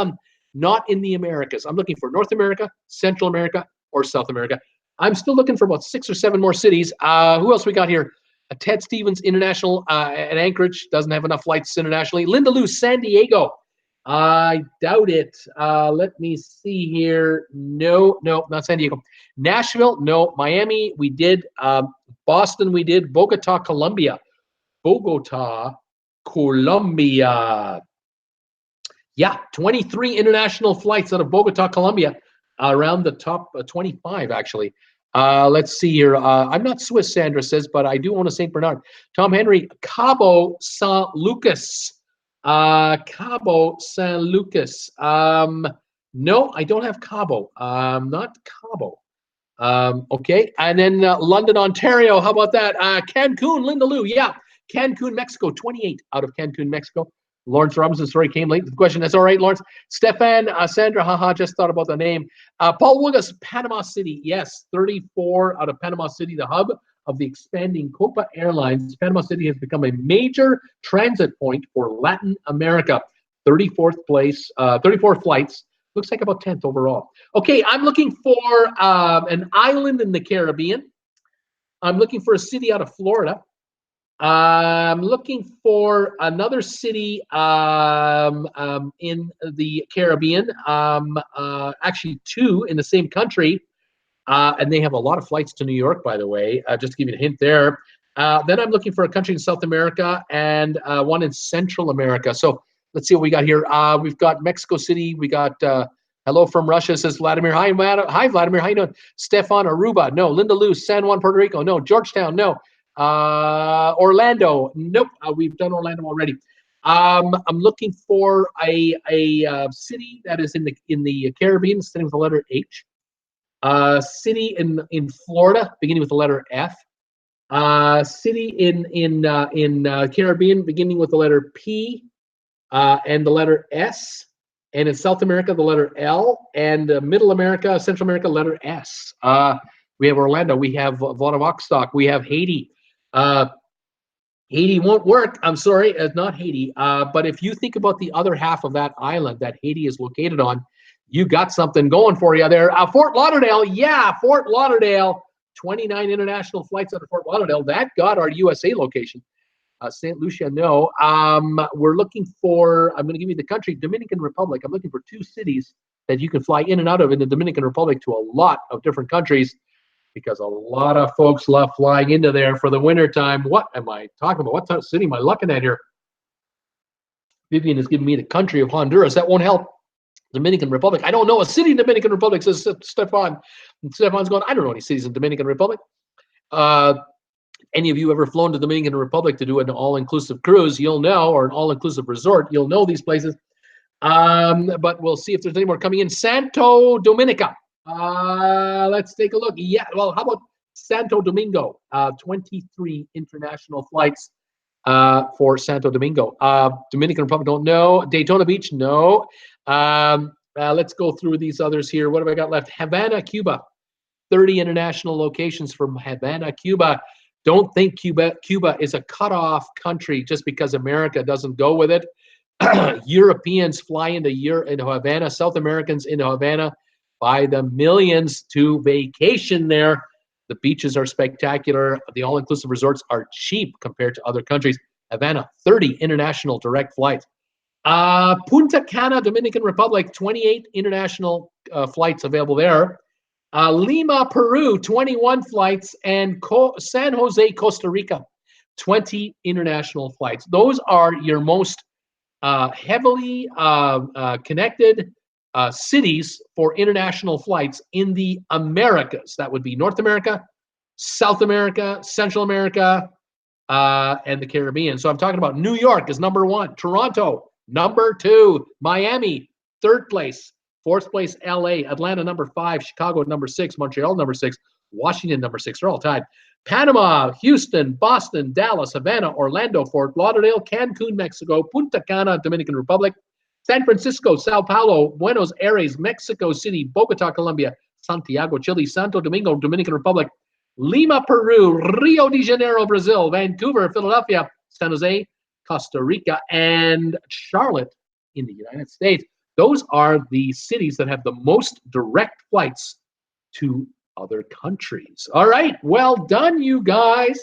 not in the Americas. I'm looking for North America, Central America, or South America. I'm still looking for about 6 or 7 more cities. Who else we got here? Ted Stevens International at Anchorage. Doesn't have enough flights internationally. Linda Lou, San Diego. I doubt it. Let me see here. No, not San Diego. Nashville, no. Miami, we did. Boston, we did. Bogota, Colombia. Yeah, 23 international flights out of Bogota, Colombia. Around the top 25, actually. Let's see here. I'm not Swiss, Sandra says, but I do own a St. Bernard. Tom Henry, Cabo San Lucas. Cabo San Lucas. No, I don't have Cabo. Not Cabo. Okay, and then London, Ontario. How about that? Cancun, Linda Lou. Yeah, Cancun, Mexico. 28 out of Cancun, Mexico. Lawrence Robinson, sorry, came late to the question. That's all right, Lawrence. Stefan, Sandra, haha, just thought about the name. Paul Wilgus, Panama City. Yes, 34 out of Panama City, the hub of the expanding Copa Airlines. Panama City has become a major transit point for Latin America. 34th place, 34 flights. Looks like about 10th overall. Okay, I'm looking for an island in the Caribbean. I'm looking for a city out of Florida. I'm looking for another city in the Caribbean. Actually, 2 in the same country. And they have a lot of flights to New York, by the way, just to give you a hint there. Then I'm looking for a country in South America and one in Central America. So let's see what we got here. We've got Mexico City. We got Hello from Russia, says Vladimir. Hi, hi, Vladimir. How you doing? Stefan, Aruba. No. Linda Luz, San Juan, Puerto Rico. No. Georgetown. No. Orlando. Nope. We've done Orlando already. I'm looking for a city that is in the Caribbean, starting with the letter H. City in Florida, beginning with the letter F. City in Caribbean, beginning with the letter P and the letter S. And in South America, the letter L. And Middle America, Central America, letter S. We have Orlando. We have Vladivostok. We have Haiti. Haiti won't work. I'm sorry, it's not Haiti. But if you think about the other half of that island that Haiti is located on, you got something going for you there. Fort Lauderdale, yeah, Fort Lauderdale. 29 international flights out of Fort Lauderdale. That got our USA location. St. Lucia, no. We're looking for, I'm going to give you the country, Dominican Republic. I'm looking for 2 cities that you can fly in and out of in the Dominican Republic to a lot of different countries, because a lot of folks love flying into there for the winter time. What am I talking about? What type of city am I looking at here? Vivian is giving me the country of Honduras. That won't help. Dominican Republic. I don't know a city in Dominican Republic, says Stefan. And Stefan's going, I don't know any cities in Dominican Republic. Any of you ever flown to Dominican Republic to do an all-inclusive cruise, you'll know, or an all-inclusive resort, you'll know these places. But we'll see if there's any more coming in. Santo Dominica. Let's take a look. Yeah, well, how about Santo Domingo? 23 international flights for Santo Domingo. Dominican Republic, don't know. Daytona Beach, no. Let's go through these others here. What have I got left? Havana, Cuba. 30 international locations from Havana, Cuba. Don't think Cuba is a cutoff country just because America doesn't go with it. Europeans fly into Havana, South Americans into Havana by the millions to vacation there. The beaches are spectacular. The all-inclusive resorts are cheap compared to other countries. Havana, 30 international direct flights. Punta Cana, Dominican Republic, 28 international flights available there. Lima, Peru, 21 flights. And San Jose, Costa Rica, 20 international flights. Those are your most heavily connected cities for international flights in the Americas. That would be North America, South America, Central America, and the Caribbean. So I'm talking about New York is number 1, Toronto number 2, Miami 3rd place, 4th place LA, Atlanta number 5, Chicago number 6, Montreal number 6, Washington number 6. They're all tied. Panama, Houston, Boston, Dallas, Havana, Orlando, Fort Lauderdale, Cancun, Mexico, Punta Cana, Dominican Republic, San Francisco, Sao Paulo, Buenos Aires, Mexico City, Bogota, Colombia, Santiago, Chile, Santo Domingo, Dominican Republic, Lima, Peru, Rio de Janeiro, Brazil, Vancouver, Philadelphia, San Jose, Costa Rica, and Charlotte in the United States. Those are the cities that have the most direct flights to other countries. All right, well done, you guys.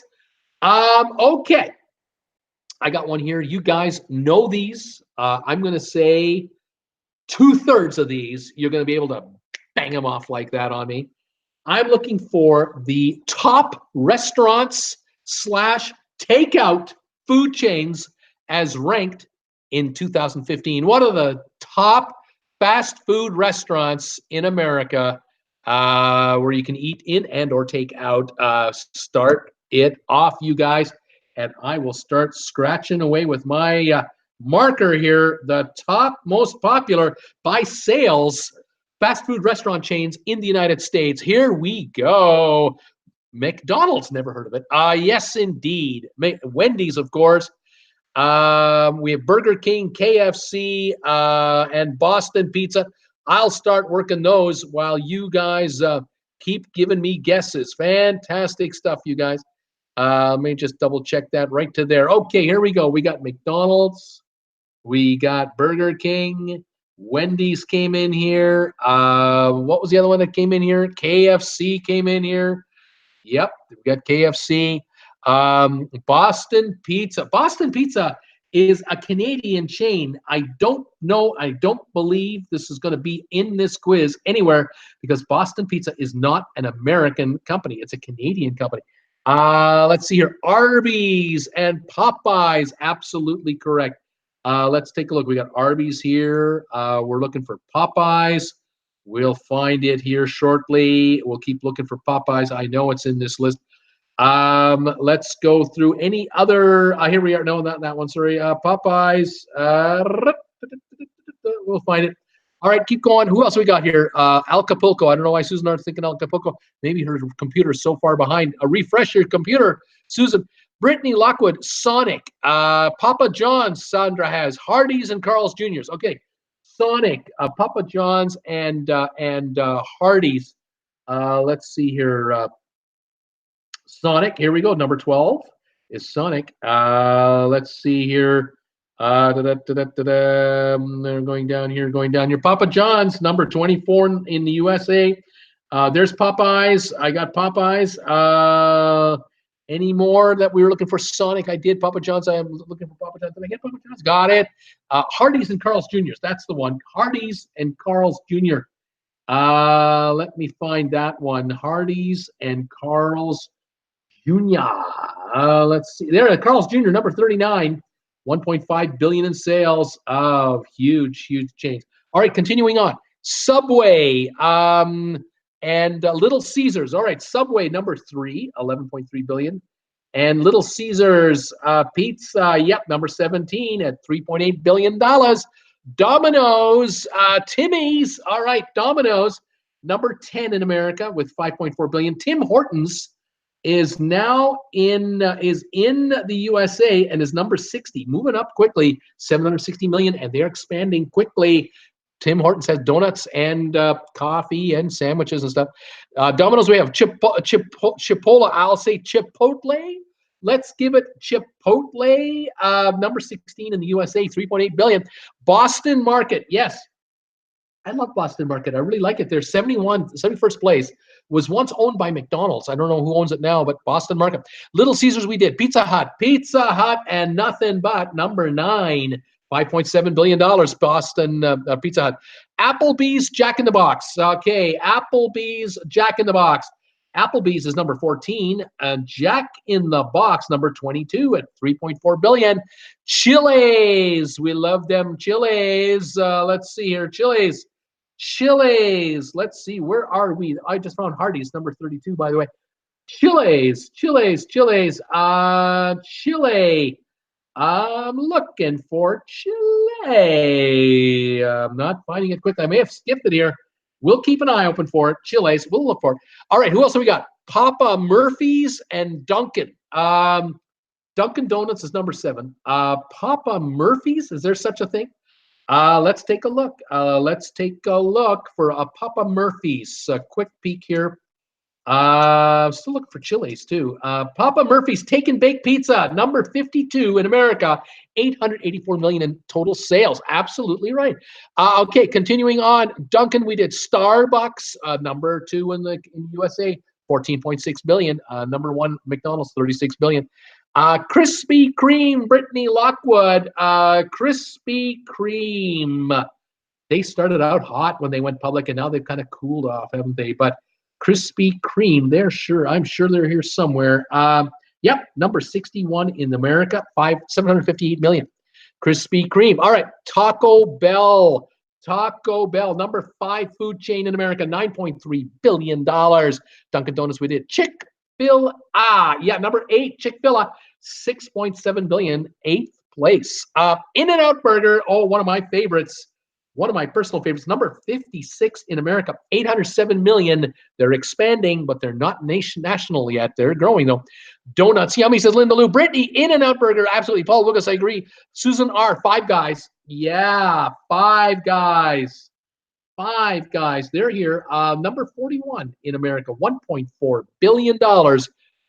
Okay, I got one here. You guys know these. I'm going to say 2/3 of these. You're going to be able to bang them off like that on me. I'm looking for the top restaurants / takeout food chains as ranked in 2015. What are the top fast food restaurants in America where you can eat in and or take out? Start it off, you guys, and I will start scratching away with my marker here. The top most popular by sales fast food restaurant chains in the United States. Here we go. McDonald's, never heard of it. Yes, indeed. Wendy's, of course. We have Burger King, KFC, and Boston Pizza. I'll start working those while you guys keep giving me guesses. Fantastic stuff, you guys. Let me just double check that right to there. Okay, here we go. We got McDonald's. We got Burger King. Wendy's came in here. What was the other one that came in here? KFC came in here. Yep, we got KFC. Boston Pizza. Boston Pizza is a Canadian chain. I don't know. I don't believe this is going to be in this quiz anywhere because Boston Pizza is not an American company. It's a Canadian company. Let's see here. Arby's and Popeyes. Absolutely correct. Let's take a look. We got Arby's here. We're looking for Popeyes. We'll find it here shortly. We'll keep looking for Popeyes. I know it's in this list. Let's go through any other. Here we are. No, not that one. Sorry. Popeyes. We'll find it. All right, keep going. Who else we got here? Acapulco. I don't know why Susan aren't thinking Acapulco. Maybe her computer is so far behind. Refresh your computer, Susan. Brittany Lockwood, Sonic. Papa John's, Sandra has. Hardee's and Carl's Jr.'s. Okay, Sonic, Papa John's, and Hardee's. Let's see here. Sonic, here we go. Number 12 is Sonic. Let's see here. They're going down here, going down here. Papa John's, number 24 in the USA. There's Popeyes. I got Popeyes. Any more that we were looking for? Sonic, I did. Papa John's, I am looking for Papa John's. Did I get Papa John's? Got it. Hardee's and Carl's Jr.'s. That's the one. Hardee's and Carl's Jr. Let me find that one. Hardee's and Carl's Jr. Let's see. There, Carl's Jr., number 39. 1.5 billion in sales. Huge change. All right, continuing on. Subway and Little Caesars. All right, Subway number 3, 11.3 billion, and Little Caesars Pizza. Yep, number 17 at 3.8 billion dollars. Domino's, Timmy's. All right, Domino's number 10 in America with 5.4 billion. Tim Hortons is now in the USA and is number 60, moving up quickly, 760 million, and they're expanding quickly. Tim Hortons has donuts and coffee and sandwiches and stuff. Domino's, we have Chipotle. I'll say Chipotle. Let's give it Chipotle. Number 16 in the USA, 3.8 billion. Boston Market, yes. I love Boston Market. I really like it. They're 71st place. Was once owned by McDonald's. I don't know who owns it now, but Boston Market. Little Caesars we did. Pizza Hut, and nothing but number 9, $5.7 billion, Boston Pizza Hut. Applebee's, Jack in the Box. Okay, Applebee's, Jack in the Box. Applebee's is number 14, and Jack in the Box, number 22 at 3.4 billion. Chili's, we love them Chili's. Let's see here, Chili's. Let's see, where are we? I just found Hardee's, number 32, by the way. Chili's. Chile. I'm looking for Chile. I'm not finding it quickly. I may have skipped it here. We'll keep an eye open for it. Chili's, we'll look for it. All right, who else have we got? Papa Murphy's and Dunkin'. Dunkin' Donuts is number 7. Papa Murphy's, is there such a thing? Let's take a look. Let's take a look for Papa Murphy's. A quick peek here. Still looking for Chili's too. Papa Murphy's Take and Bake Pizza, number 52 in America, 884 million in total sales. Absolutely right. Okay, continuing on. Dunkin', we did Starbucks, number 2 in the USA, 14.6 billion. Number 1, McDonald's, 36 billion. Krispy Kreme, Brittany Lockwood. Krispy Kreme. They started out hot when they went public, and now they've kind of cooled off, haven't they? But Krispy Kreme, I'm sure they're here somewhere. Yep, number 61 in America, 758 million. Krispy Kreme. All right, Taco Bell, number 5 food chain in America, $9.3 billion. Dunkin' Donuts, we did. Chick-fil-A, number 8, Chick-fil-A, 6.7 billion, 8th place. In-N-Out Burger, one of my favorites. One of my personal favorites, number 56 in America, 807 million. They're expanding, but they're not national yet. They're growing, though. Donuts, yummy, says Linda Lou. Brittany, In-N-Out Burger, absolutely. Paul Lucas, I agree. Susan R., Five Guys. Yeah, Five Guys. Five Guys, they're here. Number 41 in America, $1.4 billion.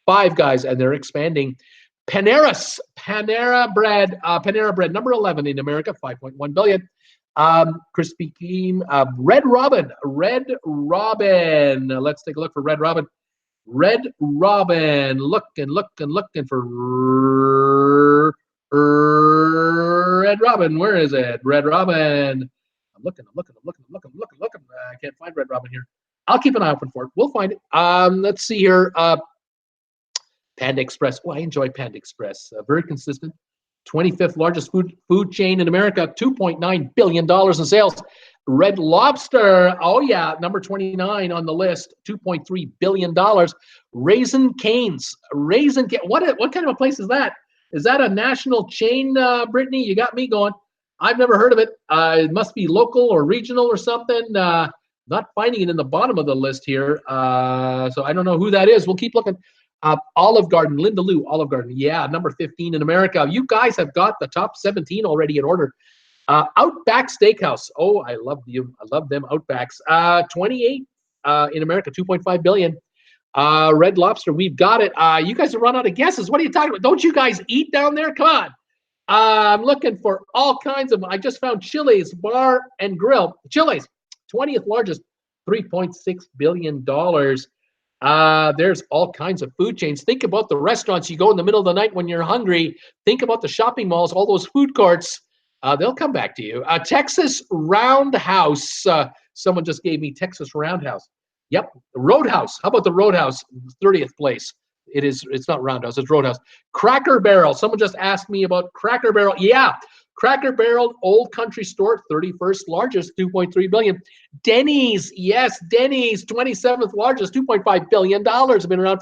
Five Guys, and they're expanding. Panera Bread, number 11 in America, 5.1 billion. Krispy Kreme, Red Robin. Let's take a look for Red Robin. Red Robin, looking for Red Robin. Where is it? Red Robin. I'm looking. I can't find Red Robin here. I'll keep an eye open for it. We'll find it. Let's see here. Panda Express. Oh, I enjoy Panda Express. Very consistent. 25th largest food chain in America, $2.9 billion in sales. Red Lobster, oh yeah, number 29 on the list, $2.3 billion. Raising Cane's, what kind of a place is that? Is that a national chain, Brittany? You got me going. I've never heard of it. It must be local or regional or something. Not finding it in the bottom of the list here. So I don't know who that is. We'll keep looking. Olive Garden, Linda Lou, Olive Garden. Yeah, number 15 in America. You guys have got the top 17 already in order. Outback Steakhouse. Oh, I love you. I love them Outbacks. 28 in America, 2.5 billion. Red Lobster, we've got it. You guys have run out of guesses. What are you talking about? Don't you guys eat down there? Come on. I'm looking for all kinds of. I just found Chili's Bar and Grill. Chili's, 20th largest, $3.6 billion. There's all kinds of food chains. Think about the restaurants you go in the middle of the night when you're hungry. Think about the shopping malls, all those food courts. They'll come back to you. Texas Roundhouse. Someone just gave me Texas Roundhouse. Yep, Roadhouse. How about the Roadhouse? 30th place. It's not Roundhouse, it's Roadhouse. Cracker Barrel. Someone just asked me about Cracker Barrel. Yeah, Cracker Barrel, Old Country Store, 31st largest, 2.3 billion. Denny's, yes, Denny's, 27th largest, $2.5 billion. Have been around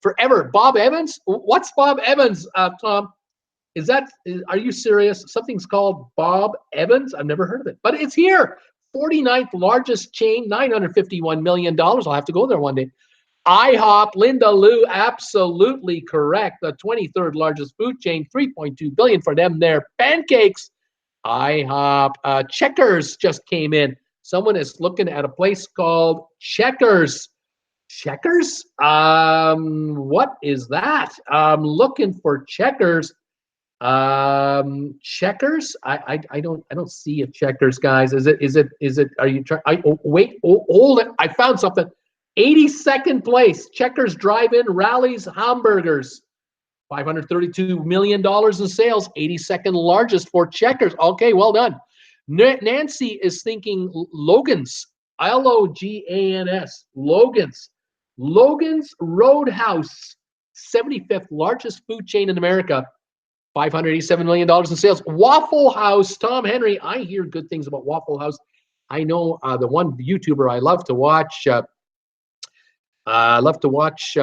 forever. Bob Evans? What's Bob Evans, Tom? Are you serious? Something's called Bob Evans? I've never heard of it, but it's here. 49th largest chain, $951 million. I'll have to go there one day. IHOP, Linda Lou, absolutely correct. The 23rd largest food chain, $3.2 billion for them. Their pancakes. IHOP. Checkers just came in. Someone is looking at a place called Checkers. Checkers? What is that? I'm looking for Checkers. Checkers? I don't see a Checkers, guys. Is it? Are you trying? Hold it. I found something. 82nd place, Checkers Drive-In Rallies Hamburgers, $532 million in sales, 82nd largest for Checkers. Okay, well done. Nancy is thinking Logan's, L-O-G-A-N-S, Logan's Roadhouse, 75th largest food chain in America, $587 million in sales. Waffle House, Tom Henry, I hear good things about Waffle House. I know the one YouTuber I love to watch. I love to watch.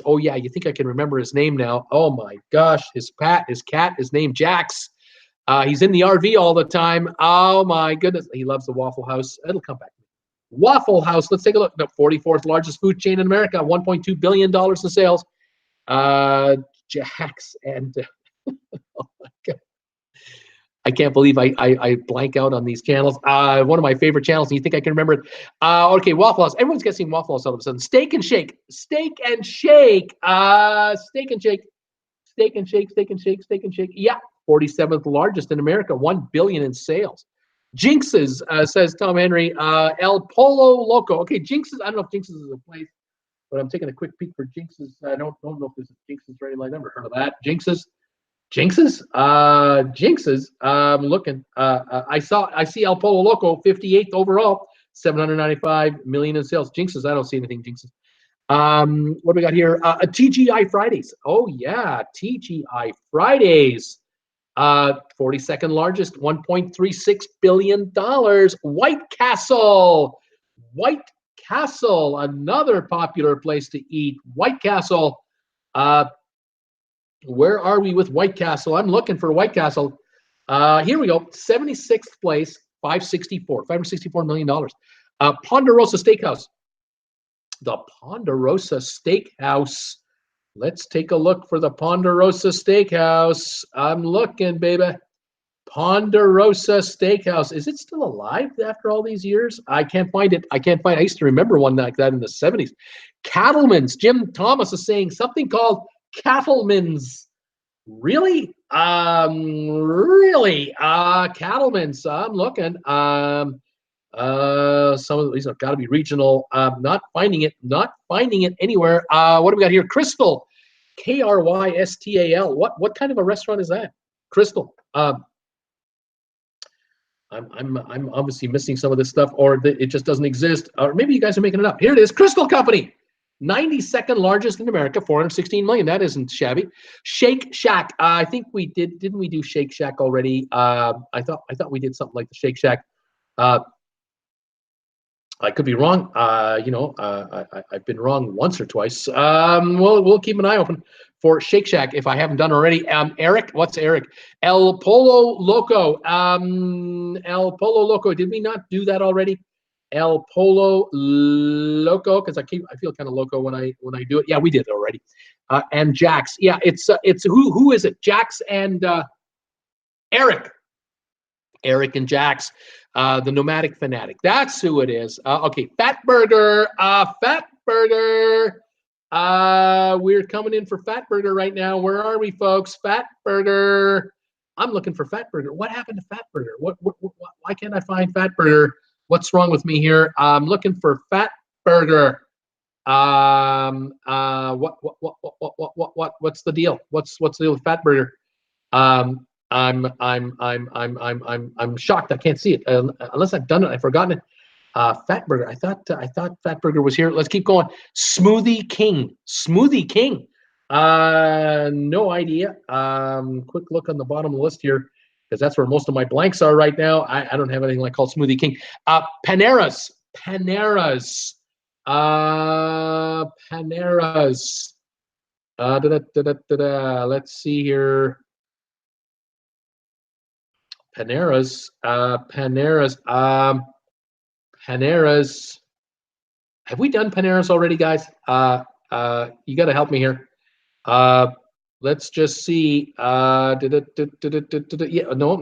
Oh yeah, you think I can remember his name now? Oh my gosh, his cat is named Jax. He's in the RV all the time. Oh my goodness, he loves the Waffle House. It'll come back. Waffle House. Let's take a look. The 44th largest food chain in America, $1.2 billion in sales. Jax and oh my god. I can't believe I blank out on these channels. One of my favorite channels, and you think I can remember it. Okay, Waffle House. Everyone's guessing Waffle House all of a sudden. Steak and Shake. Yeah, 47th largest in America, $1 billion in sales. Jinx's, says Tom Henry. El Pollo Loco. Okay, Jinx's. I don't know if Jinx's is a place, but I'm taking a quick peek for Jinx's. I don't know if there's a Jinx's or anything. I've never heard of that. Jinx's. I'm looking. I see El Pollo Loco, 58th overall, 795 million in sales. Jinx's, I don't see anything. Jinx's. What do we got here? TGI Fridays. Oh yeah, TGI Fridays. 42nd largest, $1.36 billion. White Castle, another popular place to eat. White Castle. Where are we with White Castle? I'm looking for White Castle. Here we go. 76th place, $564 million. Ponderosa Steakhouse. The Ponderosa Steakhouse. Let's take a look for the Ponderosa Steakhouse. I'm looking, baby. Ponderosa Steakhouse. Is it still alive after all these years? I can't find it. I used to remember one like that in the 70s. Cattleman's. Jim Thomas is saying something called Cattleman's. Really? Cattleman's. I'm looking. Some of these have got to be regional. Not finding it anywhere. What do we got here? Crystal. Krystal. What kind of a restaurant is that? Crystal. I'm obviously missing some of this stuff, or it just doesn't exist, or maybe you guys are making it up. Here it is. Crystal Company. 92nd largest in America, 416 million. That isn't shabby. Shake Shack. I think we didn't we do Shake Shack already? I thought we did something like the Shake Shack. I could be wrong. I've been wrong once or twice. We'll keep an eye open for Shake Shack if I haven't done already. Eric, what's Eric? El Polo Loco. El Polo Loco. Did we not do that already? El Polo Loco, because I feel kind of loco when I do it. Yeah, we did it already. And Jax. Yeah, it's who is it? Jax and Eric. Eric and Jax, the Nomadic Fanatic. That's who it is. Okay, Fat Burger. Fat Burger. We're coming in for Fat Burger right now. Where are we, folks? Fat Burger. I'm looking for Fat Burger. What happened to Fat Burger? Why can't I find Fat Burger? What's wrong with me here? I'm looking for Fat Burger. What's the deal? What's the deal with Fat Burger? I'm shocked. I can't see it unless I've done it. I've forgotten it. Fat Burger. I thought Fat Burger was here. Let's keep going. Smoothie King. Smoothie King. No idea. Quick look on the bottom of the list here, because that's where most of my blanks are right now. I don't have anything like called Smoothie King. Panera's. Panera's. Panera's. Let's see here. Panera's. Panera's. Panera's. Have we done Panera's already, guys? You got to help me here. Let's just see. Yeah, no.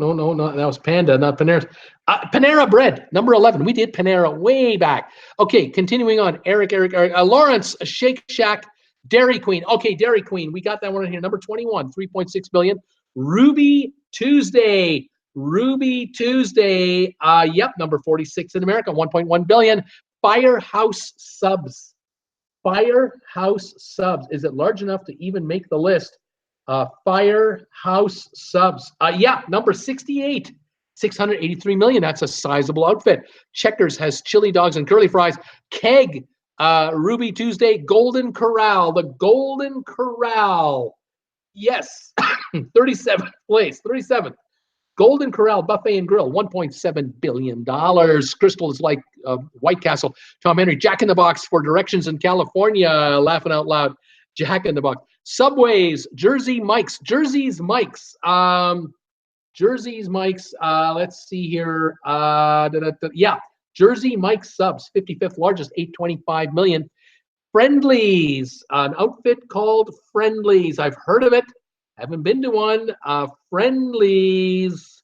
That was Panda, not Panera's. Panera Bread, number 11. We did Panera way back. Okay, continuing on. Eric. Lawrence, Shake Shack, Dairy Queen. Okay, Dairy Queen. We got that one in here. Number 21, 3.6 billion. Ruby Tuesday. Ruby Tuesday. Yep, number 46 in America, 1.1 billion. Firehouse Subs. Firehouse Subs. Is it large enough to even make the list? Firehouse Subs. Yeah, number 68. 683 million. That's a sizable outfit. Checkers has chili dogs and curly fries. Keg. Ruby Tuesday. Golden Corral. The Golden Corral. Yes. 37th place. 37th. Golden Corral Buffet and Grill, $1.7 billion. Crystal is like White Castle. Tom Henry, Jack in the Box for directions in California. Laughing out loud. Jack in the Box. Subways, Jersey Mike's. Jersey's Mike's. Jersey's Mike's. Let's see here. Yeah, Jersey Mike's Subs, 55th largest, 825 million. Friendlies, an outfit called Friendlies. I've heard of it. Haven't been to one. Friendlies.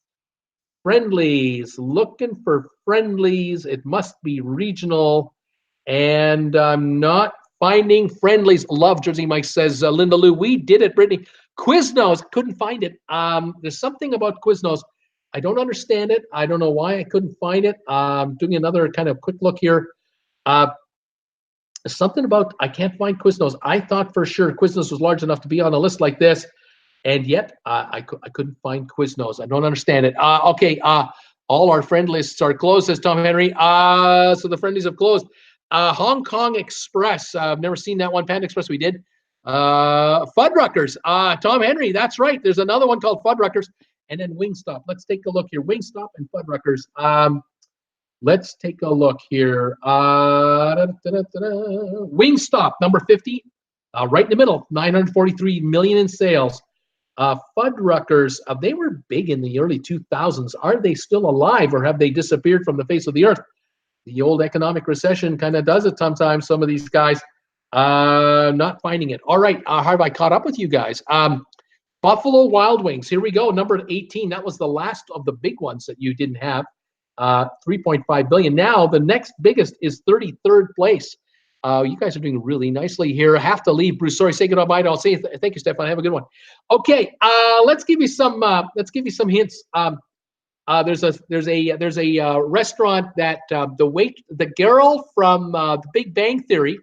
Looking for Friendlies. It must be regional. And I'm not finding Friendlies. Love Jersey Mike, says Linda Lou. We did it, Brittany. Quiznos. Couldn't find it. There's something about Quiznos. I don't understand it. I don't know why I couldn't find it. Doing another kind of quick look here. Something about I can't find Quiznos. I thought for sure Quiznos was large enough to be on a list like this. And yet, I couldn't find Quiznos. I don't understand it. Okay, all our friend lists are closed, says Tom Henry. So the friendlies have closed. Hong Kong Express. I've never seen that one. Panda Express, we did. Fuddruckers. Tom Henry, that's right. There's another one called Fuddruckers. And then Wingstop. Let's take a look here. Wingstop and Fuddruckers. Let's take a look here. Wingstop, number 50. Right in the middle, 943 million in sales. Fuddruckers, they were big in the early 2000s. Are they still alive, or have they disappeared from the face of the earth? The old economic recession kind of does it sometimes. Some of these guys not finding it. All right, have I caught up with you guys? Buffalo Wild Wings, here we go, number 18. That was the last of the big ones that you didn't have. 3.5 billion. Now the next biggest is 33rd place. You guys are doing really nicely here. I have to leave, Bruce. Sorry, say goodbye. I'll say thank you, Stefan. Have a good one. Okay, let's give you some hints. There's a restaurant that the girl from The Big Bang Theory,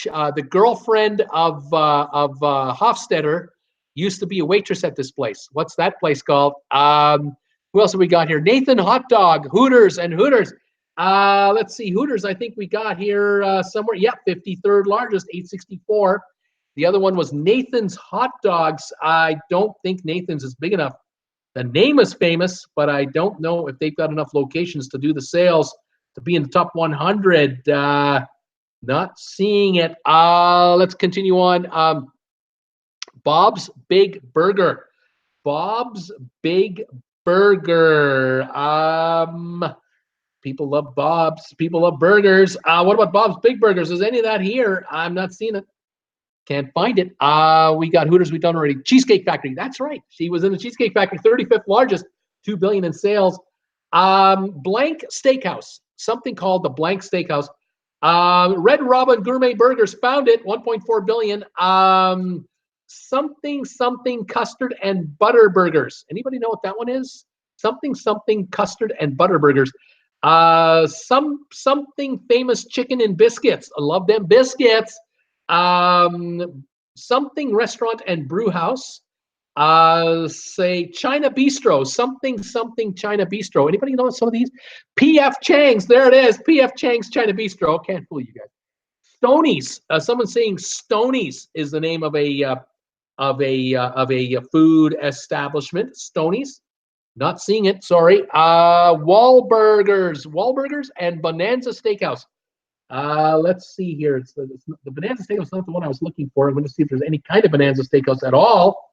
the girlfriend of Hofstadter, used to be a waitress at this place. What's that place called? Who else have we got here? Nathan Hot Dog, Hooters and Hooters. Let's see, Hooters, I think we got here somewhere. Yep, 53rd largest, 864. The other one was Nathan's Hot Dogs. I don't think Nathan's is big enough The name is famous, but I don't know if they've got enough locations to do the sales to be in the top 100. Not seeing it. Let's continue on. Bob's Big Burger. Bob's Big Burger. People love Bob's. People love burgers. What about Bob's Big Burgers? Is any of that here? I'm not seeing it. Can't find it. We got Hooters. We've done already. Cheesecake Factory. That's right. She was in the Cheesecake Factory, 35th largest, $2 billion in sales. Blank Steakhouse. Something called the Blank Steakhouse. Red Robin Gourmet Burgers found it, 1.4 billion. Something custard and butter burgers. Anybody know what that one is? Something custard and butter burgers. Something famous chicken and biscuits. I love them biscuits. Something restaurant and brew house. Say China Bistro. Something China Bistro. Anybody know some of these? P.F. Chang's. There it is. P.F. Chang's China Bistro. Can't fool you guys. Stoney's. Someone saying Stoney's is the name of a food establishment. Stoney's. Not seeing it. Sorry. Wahlburgers and Bonanza Steakhouse. Let's see here. It's the Bonanza Steakhouse is not the one I was looking for. I'm going to see if there's any kind of Bonanza Steakhouse at all.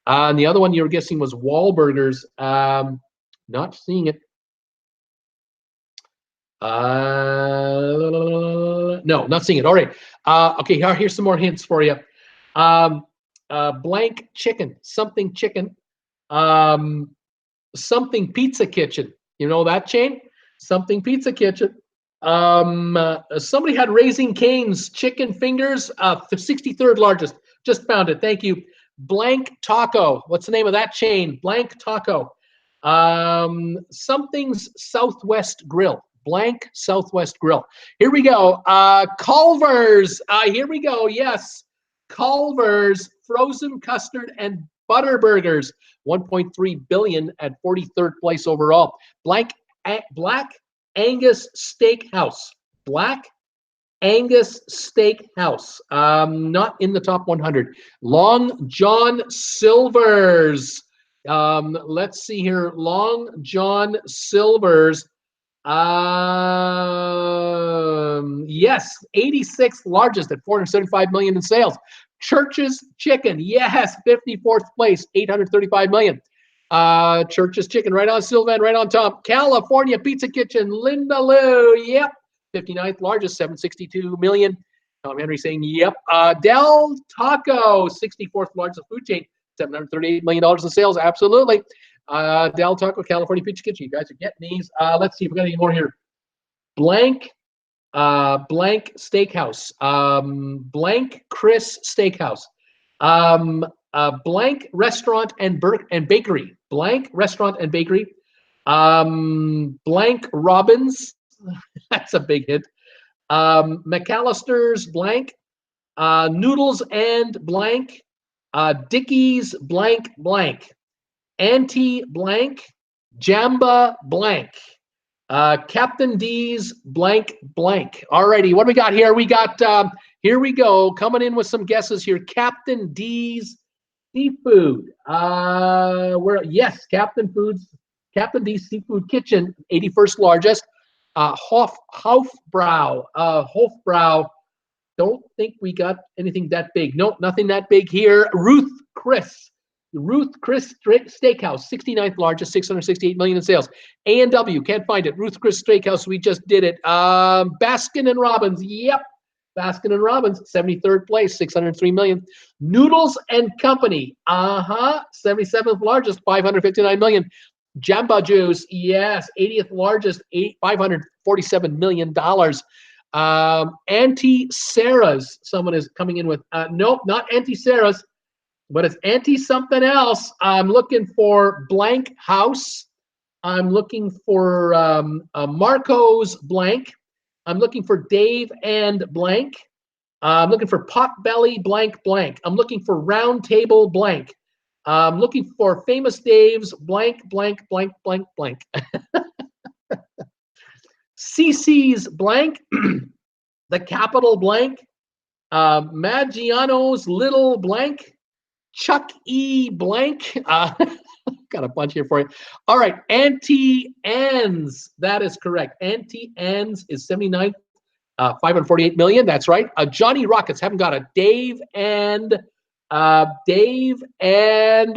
And the other one you were guessing was Wahlburgers. Not seeing it. No, not seeing it. All right. Okay, here's some more hints for you. Blank chicken. Something chicken. Something Pizza Kitchen. You know that chain? Something Pizza Kitchen. Somebody had Raising Cane's chicken fingers, 63rd largest. Just found it. Thank you. Blank Taco. What's the name of that chain? Blank Taco. Something's Southwest Grill. Blank Southwest Grill. Here we go. Culver's. Here we go. Yes. Culver's frozen custard and butter burgers. 1.3 billion at 43rd place overall. Black Angus Steakhouse. Black Angus Steakhouse. Not in the top 100. Long John Silver's. Let's see here. Long John Silver's. Yes, 86th largest at 475 million in sales. Church's Chicken. Yes, 54th place, 835 million. Church's Chicken, right on Sylvan, right on top. California Pizza Kitchen, Linda Lou. Yep, 59th largest, 762 million. Tom Henry saying, yep. Del Taco, 64th largest food chain, $738 million in sales. Absolutely. Del Taco, California Pizza Kitchen. You guys are getting these. Let's see if we got any more here. Blank Steakhouse. Blank Chris Steakhouse. Blank Restaurant and Bakery. Blank Restaurant and Bakery. Blank Robbins. That's a big hit. McAllister's blank. Noodles and blank. Dickie's blank blank. Auntie blank. Jamba blank. Captain D's blank blank. Alrighty, what do we got here? We got here we go. Coming in with some guesses here. Captain D's Seafood. Yes, Captain D's Seafood Kitchen, 81st largest. Hofbrau. Hofbrau. Don't think we got anything that big. Nope, nothing that big here. Ruth Chris Steakhouse, 69th largest, 668 million in sales. A&W, can't find it. Ruth Chris Steakhouse, we just did it. Baskin and Robbins, yep. Baskin and Robbins, 73rd place, 603 million. Noodles and Company, 77th largest, 559 million. Jamba Juice, yes, 80th largest, $547 million. Auntie Sarah's, someone is coming in with, nope, not Auntie Sarah's, but it's Auntie something else. I'm looking for Blank House. I'm looking for Marco's blank. I'm looking for Dave and blank. I'm looking for Potbelly blank blank. I'm looking for Round Table blank. I'm looking for Famous Dave's blank blank blank blank blank. CC's blank. The Capitol blank. Maggiano's little blank. Chuck E. blank. Got a bunch here for you. All right, Auntie Anne's. That is correct. Auntie Anne's is 79th, 548 million. That's right. Johnny Rockets haven't got it. Dave and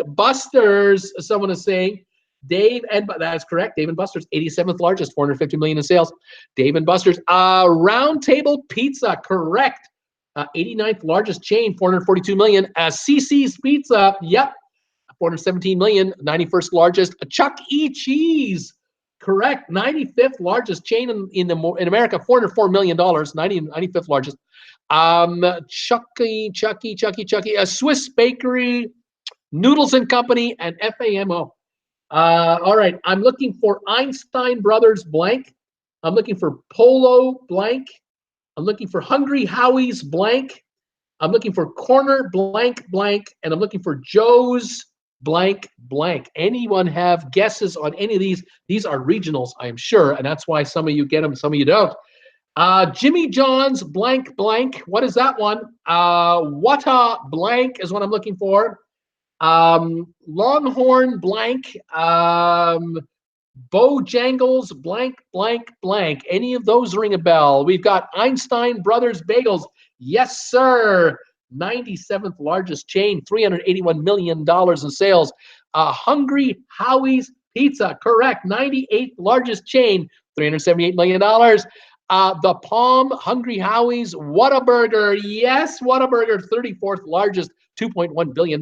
Buster's. Someone is saying that is correct. Dave and Buster's, 87th largest, 450 million in sales. Dave and Buster's. Round Table Pizza, correct. 89th largest chain, 442 million. CC's Pizza, yep, 417 million, 91st largest. Chuck E. Cheese, correct. 95th largest chain in America, $404 million, 95th largest. Chucky, a Swiss Bakery, Noodles and Company, and FAMO. All right, I'm looking for Einstein Brothers blank. I'm looking for Polo blank. I'm looking for Hungry Howie's blank. I'm looking for Corner blank blank, and I'm looking for Joe's blank blank. Anyone have guesses on any of these? These are regionals, I'm sure, and that's why some of you get them, some of you don't. Jimmy John's blank blank. What is that one? Wata blank is what I'm looking for. Longhorn blank. Bojangles blank blank blank. Any of those ring a bell? We've got Einstein Brothers Bagels. Yes, sir. 97th largest chain, $381 million in sales. Hungry Howie's Pizza, correct. 98th largest chain, $378 million. The Palm Hungry Howie's Whataburger. Yes, Whataburger, 34th largest, $2.1 billion.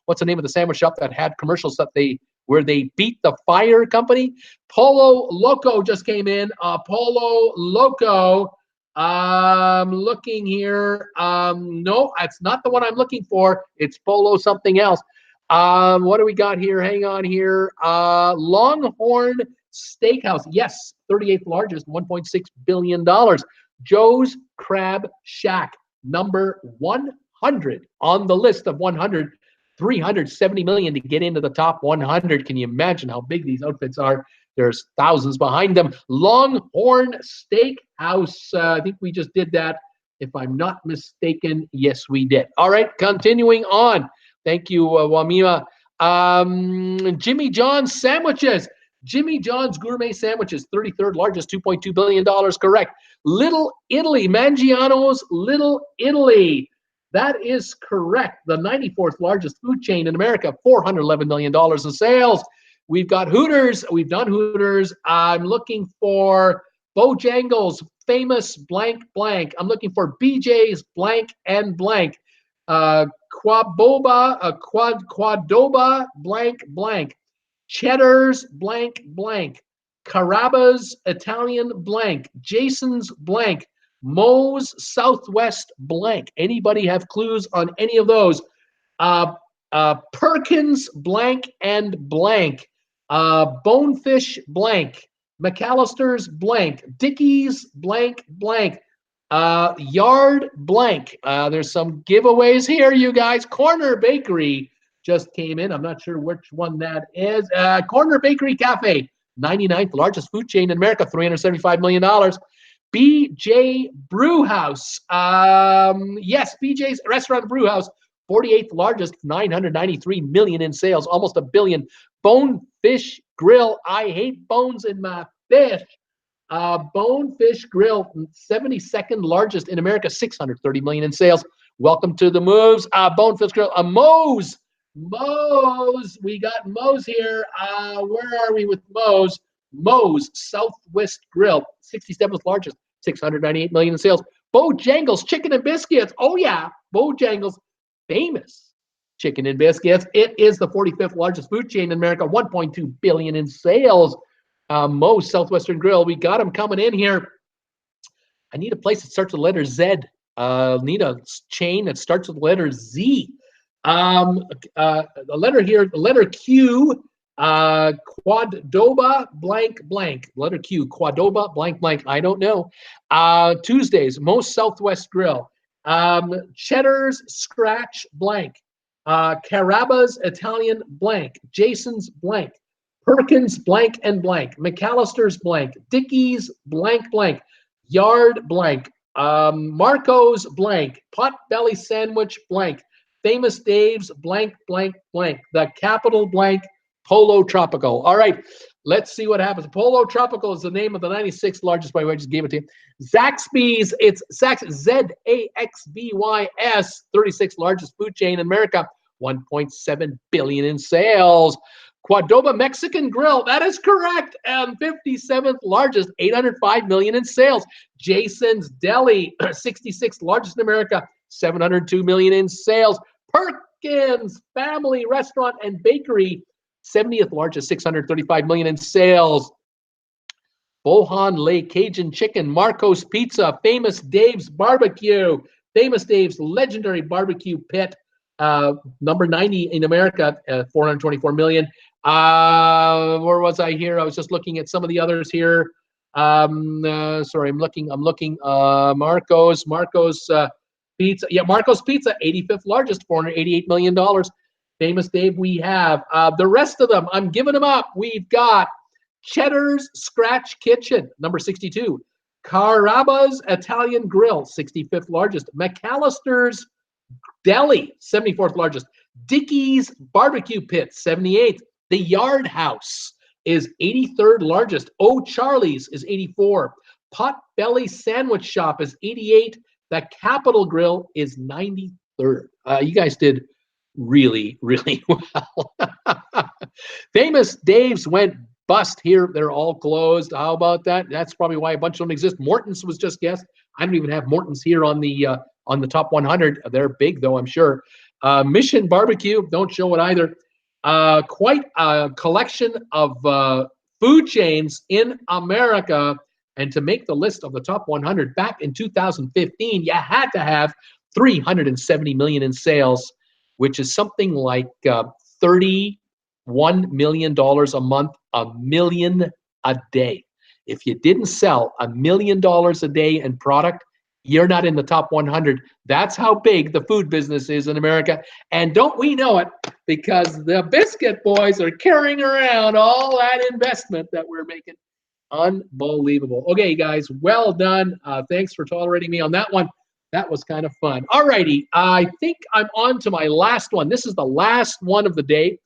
What's the name of the sandwich shop that had commercials where they beat the fire company? Polo Loco just came in. Polo Loco. I'm looking here. No, that's not the one I'm looking for. It's Polo something else. What do we got here? Hang on here. Longhorn Steakhouse. Yes, 38th largest, $1.6 billion. Joe's Crab Shack, number 100 on the list of 100. 370 million to get into the top 100. Can you imagine how big these outfits are? There's thousands behind them. Longhorn Steakhouse. I think we just did that. If I'm not mistaken, yes, we did. All right, continuing on. Thank you, Wamima. Jimmy John's sandwiches. Jimmy John's gourmet sandwiches, 33rd largest, $2.2 billion, correct. Little Italy, Mangiano's Little Italy. That is correct. The 94th largest food chain in America, $411 million in sales. We've got Hooters. We've done Hooters. I'm looking for Bojangles, famous blank blank. I'm looking for BJ's blank and blank. Quadoba blank blank. Cheddar's blank blank. Carrabba's Italian blank. Jason's blank. Moe's Southwest blank. Anybody have clues on any of those? Perkins blank and blank. Bonefish blank. McAllister's blank. Dickey's blank blank. Yard blank. There's some giveaways here, you guys. Corner Bakery just came in. I'm not sure which one that is. Corner Bakery Cafe, 99th largest food chain in America, $375 million. BJ Brewhouse. Yes, BJ's Restaurant Brewhouse, 48th largest, $993 million in sales, almost $1 billion. Bonefish Grill. I hate bones in my fish. Bonefish Grill, 72nd largest in America, $630 million in sales. Welcome to the moves. Bonefish Grill. Moe's. We got Moe's here. Where are we with Moe's? Moe's Southwest Grill, 67th largest, $698 million in sales. Bojangles Chicken and Biscuits. Oh yeah, Bojangles, famous chicken and biscuits. It is the 45th largest food chain in America, $1.2 billion in sales. Moe's Southwestern Grill. We got them coming in here. I need a place that starts with the letter Z. Need a chain that starts with the letter Z. The letter here, the letter Q. Quadoba blank blank. Letter Q. Quadoba blank blank. I don't know. Tuesdays, Moe's Southwest Grill. Cheddar's Scratch blank. Carrabba's Italian blank. Jason's blank. Perkins blank and blank. McAllister's blank. Dickey's blank blank. Yard blank. Marco's blank. Potbelly Sandwich blank. Famous Dave's blank, blank, blank. The capital blank Polo Tropical. All right, let's see what happens. Polo Tropical is the name of the 96th largest, by the way, I just gave it to you. Zaxby's, it's Z-A-X-B-Y-S, 36th largest food chain in America, 1.7 billion in sales. Quadoba Mexican Grill, that is correct, and 57th largest, 805 million in sales. Jason's Deli, 66th largest in America, 702 million in sales. Perkins Family Restaurant and Bakery, 70th largest, 635 million in sales. Bohan Le Cajun Chicken, Marco's Pizza, Famous Dave's Barbecue, Famous Dave's legendary barbecue pit, number 90 in America, 424 million. Where was I here? I was just looking at some of the others here. Sorry, I'm looking. Marco's Pizza. Yeah, Marco's Pizza, 85th largest, $488 million. Famous Dave, we have. The rest of them, I'm giving them up. We've got Cheddar's Scratch Kitchen, number 62. Caraba's Italian Grill, 65th largest. McAllister's Deli, 74th largest. Dickey's Barbecue Pit, 78th. The Yard House is 83rd largest. O'Charlie's is 84. Potbelly Sandwich Shop is 88. The Capitol Grill is 93rd. You guys did really, really well. Famous Dave's went bust here. They're all closed. How about that? That's probably why a bunch of them exist. Morton's was just guessed. I don't even have Morton's here on the top 100. They're big though, I'm sure. Mission Barbecue, don't show it either. Quite a collection of food chains in America. And to make the list of the top 100 back in 2015, you had to have 370 million in sales, which is something like $31 million a month, $1 million a day. If you didn't sell $1 million a day in product, you're not in the top 100. That's how big the food business is in America. And don't we know it, because the biscuit boys are carrying around all that investment that we're making. Unbelievable. Okay, guys, well done. Thanks for tolerating me on that one. That was kind of fun. All righty, I think I'm on to my last one. This is the last one of the day.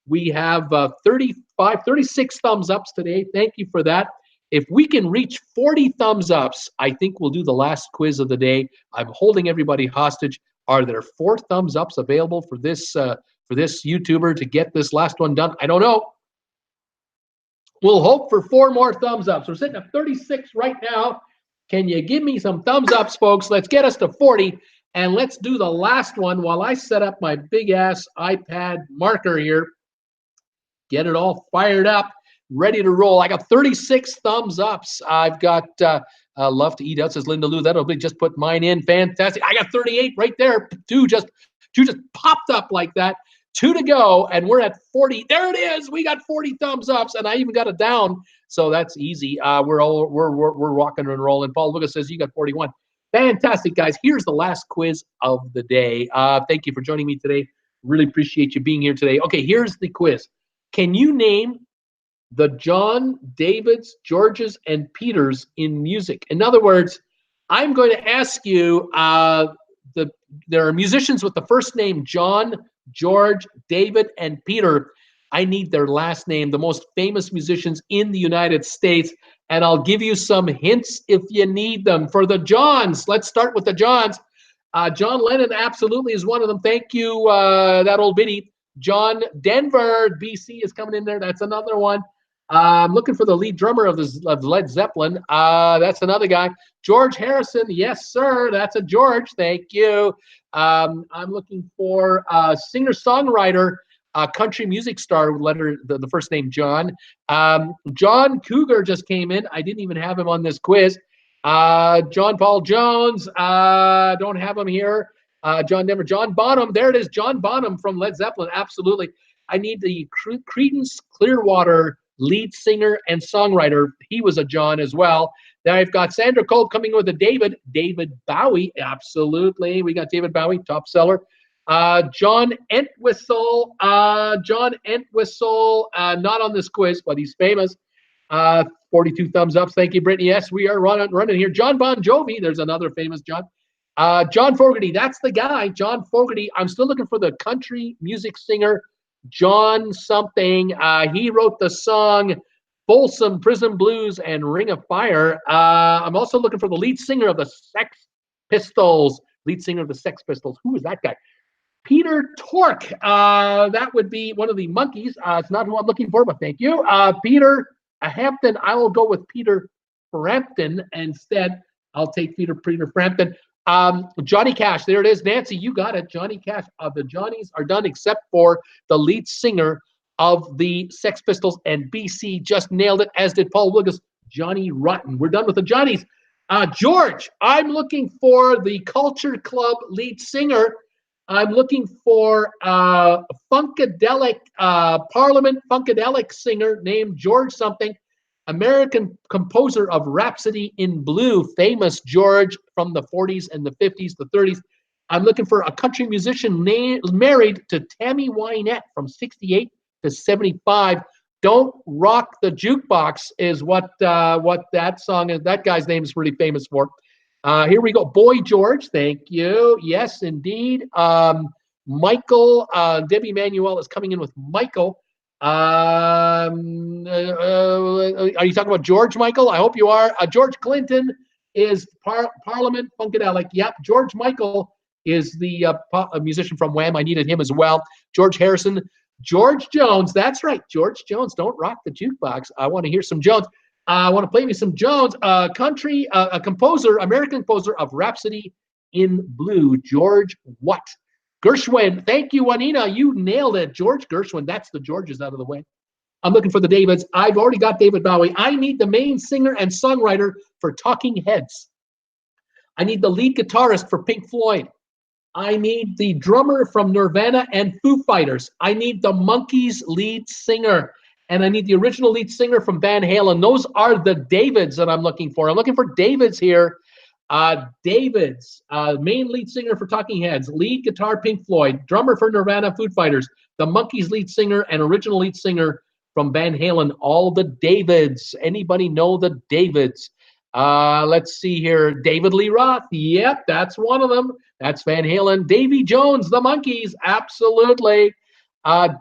We have 36 thumbs ups today. Thank you for that. If we can reach 40 thumbs ups, I think we'll do the last quiz of the day. I'm holding everybody hostage. Are there 4 thumbs ups available for this YouTuber to get this last one done? I don't know. We'll hope for 4 more thumbs ups. We're sitting at 36 right now. Can you give me some thumbs ups, folks? Let's get us to 40, and let's do the last one while I set up my big-ass iPad marker here. Get it all fired up, ready to roll. I got 36 thumbs ups. I've got love to eat out, says Linda Lou. That'll be just put mine in. Fantastic. I got 38 right there. Two just popped up like that. 2 to go, and we're at 40. There it is. We got 40 thumbs ups, and I even got it down, so that's easy. We're rocking and rolling. Paul Lucas says you got 41. Fantastic, guys. Here's the last quiz of the day. Thank you for joining me today. Really appreciate you being here today. Okay, here's the quiz. Can you name the John, Davids, Georges, and Peters in music? In other words, I'm going to ask you, there are musicians with the first name John, George, David, and Peter. I need their last name, the most famous musicians in the United States, and I'll give you some hints if you need them. For the Johns, let's start with the Johns. John Lennon absolutely is one of them. Thank you, that old biddy. John Denver, BC is coming in there. That's another one. I'm looking for the lead drummer of Led Zeppelin. That's another guy. George Harrison. Yes, sir. That's a George. Thank you. I'm looking for a singer-songwriter, country music star with the first name John. John Cougar just came in. I didn't even have him on this quiz. John Paul Jones. Don't have him here. John Denver. John Bonham. There it is. John Bonham from Led Zeppelin. Absolutely. I need the Creedence Clearwater lead singer and songwriter. He was a John as well. Then I've got Sandra Cole coming with a David. David Bowie. Absolutely. We got David Bowie, top seller. John Entwistle. John Entwistle. Not on this quiz, but he's famous. 42 thumbs up. Thank you, Brittany. Yes, we are running here. John Bon Jovi. There's another famous John. John Fogerty, that's the guy, John Fogerty. I'm still looking for the country music singer, John something. He wrote the song Folsom Prison Blues and Ring of Fire. I'm also looking for the lead singer of the Sex Pistols. Lead singer of the Sex Pistols. Who is that guy? Peter Tork. That would be one of the Monkees. It's not who I'm looking for, but thank you. Peter Hampton. I will go with Peter Frampton instead. I'll take Peter Frampton. Johnny Cash. There it is. Nancy, you got it. Johnny Cash. The Johnnies are done except for the lead singer of the Sex Pistols, and BC just nailed it, as did Paul Willis. Johnny Rotten. We're done with the Johnnies. George, I'm looking for the Culture Club lead singer. I'm looking for Funkadelic, Parliament Funkadelic singer named George something, American composer of Rhapsody in Blue, famous George from the 40s and the 50s, the 30s. I'm looking for a country musician married to Tammy Wynette from 68 to 75. Don't Rock the Jukebox is what that song is. That guy's name is really famous for. Here we go. Boy George, thank you. Yes, indeed. Michael, Debbie Manuel is coming in with Michael. Are you talking about George, Michael? I hope you are. George Clinton is Parliament Funkadelic. Yep, George Michael is the musician from Wham. I needed him as well. George Harrison. George Jones, that's right. George Jones, Don't Rock the Jukebox. I want to hear some Jones. I want to play me some Jones. Country, a composer, American composer of Rhapsody in Blue. George what? Gershwin. Thank you, Juanita. You nailed it. George Gershwin. That's the Georges out of the way. I'm looking for the Davids. I've already got David Bowie. I need the main singer and songwriter for Talking Heads. I need the lead guitarist for Pink Floyd. I need the drummer from Nirvana and Foo Fighters. I need the Monkees lead singer. And I need the original lead singer from Van Halen. Those are the Davids that I'm looking for. I'm looking for Davids here. Davids, main lead singer for Talking Heads, lead guitar Pink Floyd, drummer for Nirvana, Foo Fighters, the Monkees lead singer and original lead singer from Van Halen. All the Davids. Anybody know the Davids? Let's see here. David Lee Roth. Yep, that's one of them. That's Van Halen. Davy Jones, the Monkees. Absolutely.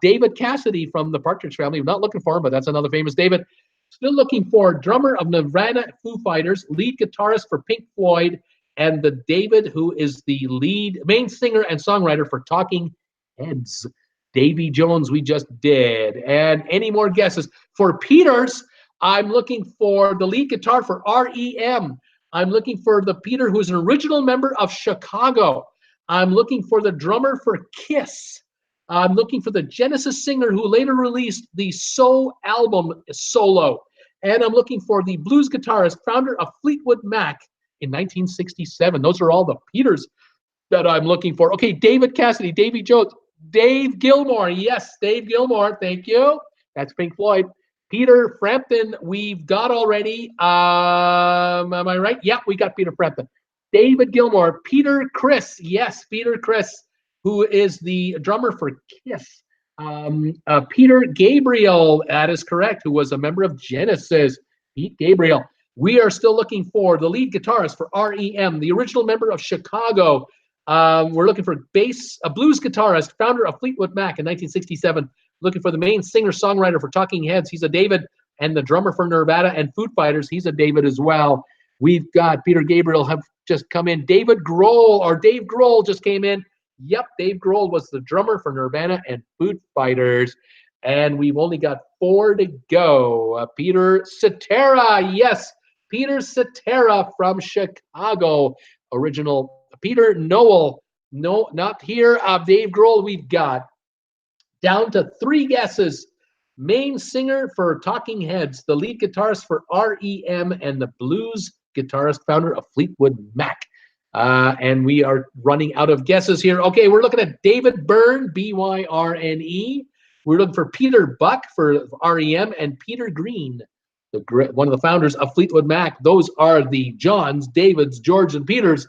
David Cassidy from the Partridge Family. I'm not looking for him, but that's another famous David. Still looking for drummer of Nirvana, Foo Fighters, lead guitarist for Pink Floyd, and the David who is the main singer and songwriter for Talking Heads. Davy Jones, we just did. And any more guesses? For Peters, I'm looking for the lead guitar for REM. I'm looking for the Peter who is an original member of Chicago. I'm looking for the drummer for Kiss. I'm looking for the Genesis singer who later released the So album solo. And I'm looking for the blues guitarist, founder of Fleetwood Mac in 1967. Those are all the Peters that I'm looking for. Okay, David Cassidy, Davy Jones, Dave Gilmore. Yes, Dave Gilmore. Thank you. That's Pink Floyd. Peter Frampton, we've got already. Am I right? Yeah, we got Peter Frampton. David Gilmore. Peter Criss. Yes, Peter Criss, who is the drummer for Kiss. Peter Gabriel, that is correct, who was a member of Genesis. Pete Gabriel. We are still looking for the lead guitarist for REM, the original member of Chicago. We're looking for a blues guitarist, founder of Fleetwood Mac in 1967. Looking for the main singer-songwriter for Talking Heads. He's a David. And the drummer for Nirvana and Foo Fighters, he's a David as well. We've got Peter Gabriel have just come in. Dave Grohl just came in. Yep, Dave Grohl was the drummer for Nirvana and Foo Fighters. And we've only got 4 to go. Peter Cetera, yes, Peter Cetera from Chicago. Original. Peter Noel, no, not here. Dave Grohl, we've got down to 3 guesses. Main singer for Talking Heads, the lead guitarist for REM, and the blues guitarist, founder of Fleetwood Mac. And we are running out of guesses here. Okay, we're looking at David Byrne, B-Y-R-N-E. We're looking for Peter Buck for REM and Peter Green, one of the founders of Fleetwood Mac. Those are the Johns, Davids, George, and Peters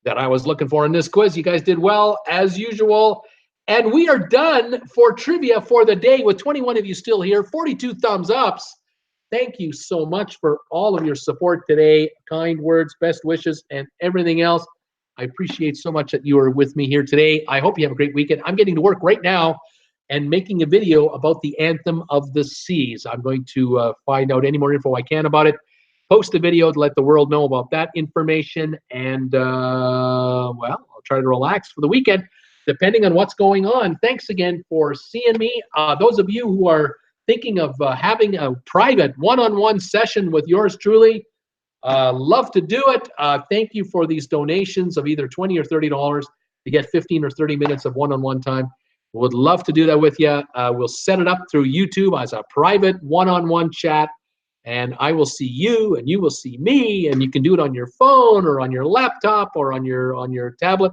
that I was looking for in this quiz. You guys did well, as usual. And we are done for trivia for the day with 21 of you still here, 42 thumbs ups. Thank you so much for all of your support today, kind words, best wishes, and everything else. I appreciate so much that you are with me here today. I hope you have a great weekend. I'm getting to work right now and making a video about the Anthem of the Seas. I'm going to find out any more info I can about it, post a video to let the world know about that information, and, well, I'll try to relax for the weekend, depending on what's going on. Thanks again for seeing me. Those of you who are thinking of having a private one-on-one session with yours truly, love to do it. Thank you for these donations of either $20 or $30 to get 15 or 30 minutes of one-on-one time. Would love to do that with you. We'll set it up through YouTube as a private one-on-one chat, and I will see you and you will see me, and you can do it on your phone or on your laptop or on your tablet,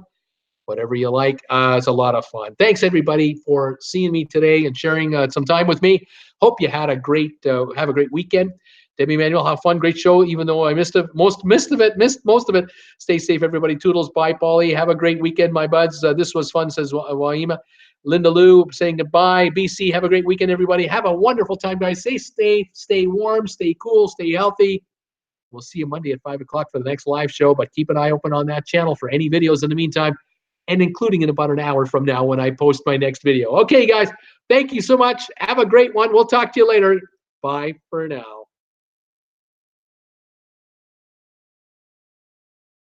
whatever you like. It's a lot of fun. Thanks everybody for seeing me today and sharing some time with me. Hope you had a great have a great weekend. Debbie Manuel, have fun. Great show, even though I missed most of it. Stay safe, everybody. Toodles. Bye, Paulie. Have a great weekend, my buds. This was fun, says Waima. Linda Lou saying goodbye. BC, have a great weekend, everybody. Have a wonderful time, guys. Stay warm, stay cool, stay healthy. We'll see you Monday at 5 o'clock for the next live show, but keep an eye open on that channel for any videos in the meantime, and including in about an hour from now when I post my next video. Okay, guys, thank you so much. Have a great one. We'll talk to you later. Bye for now.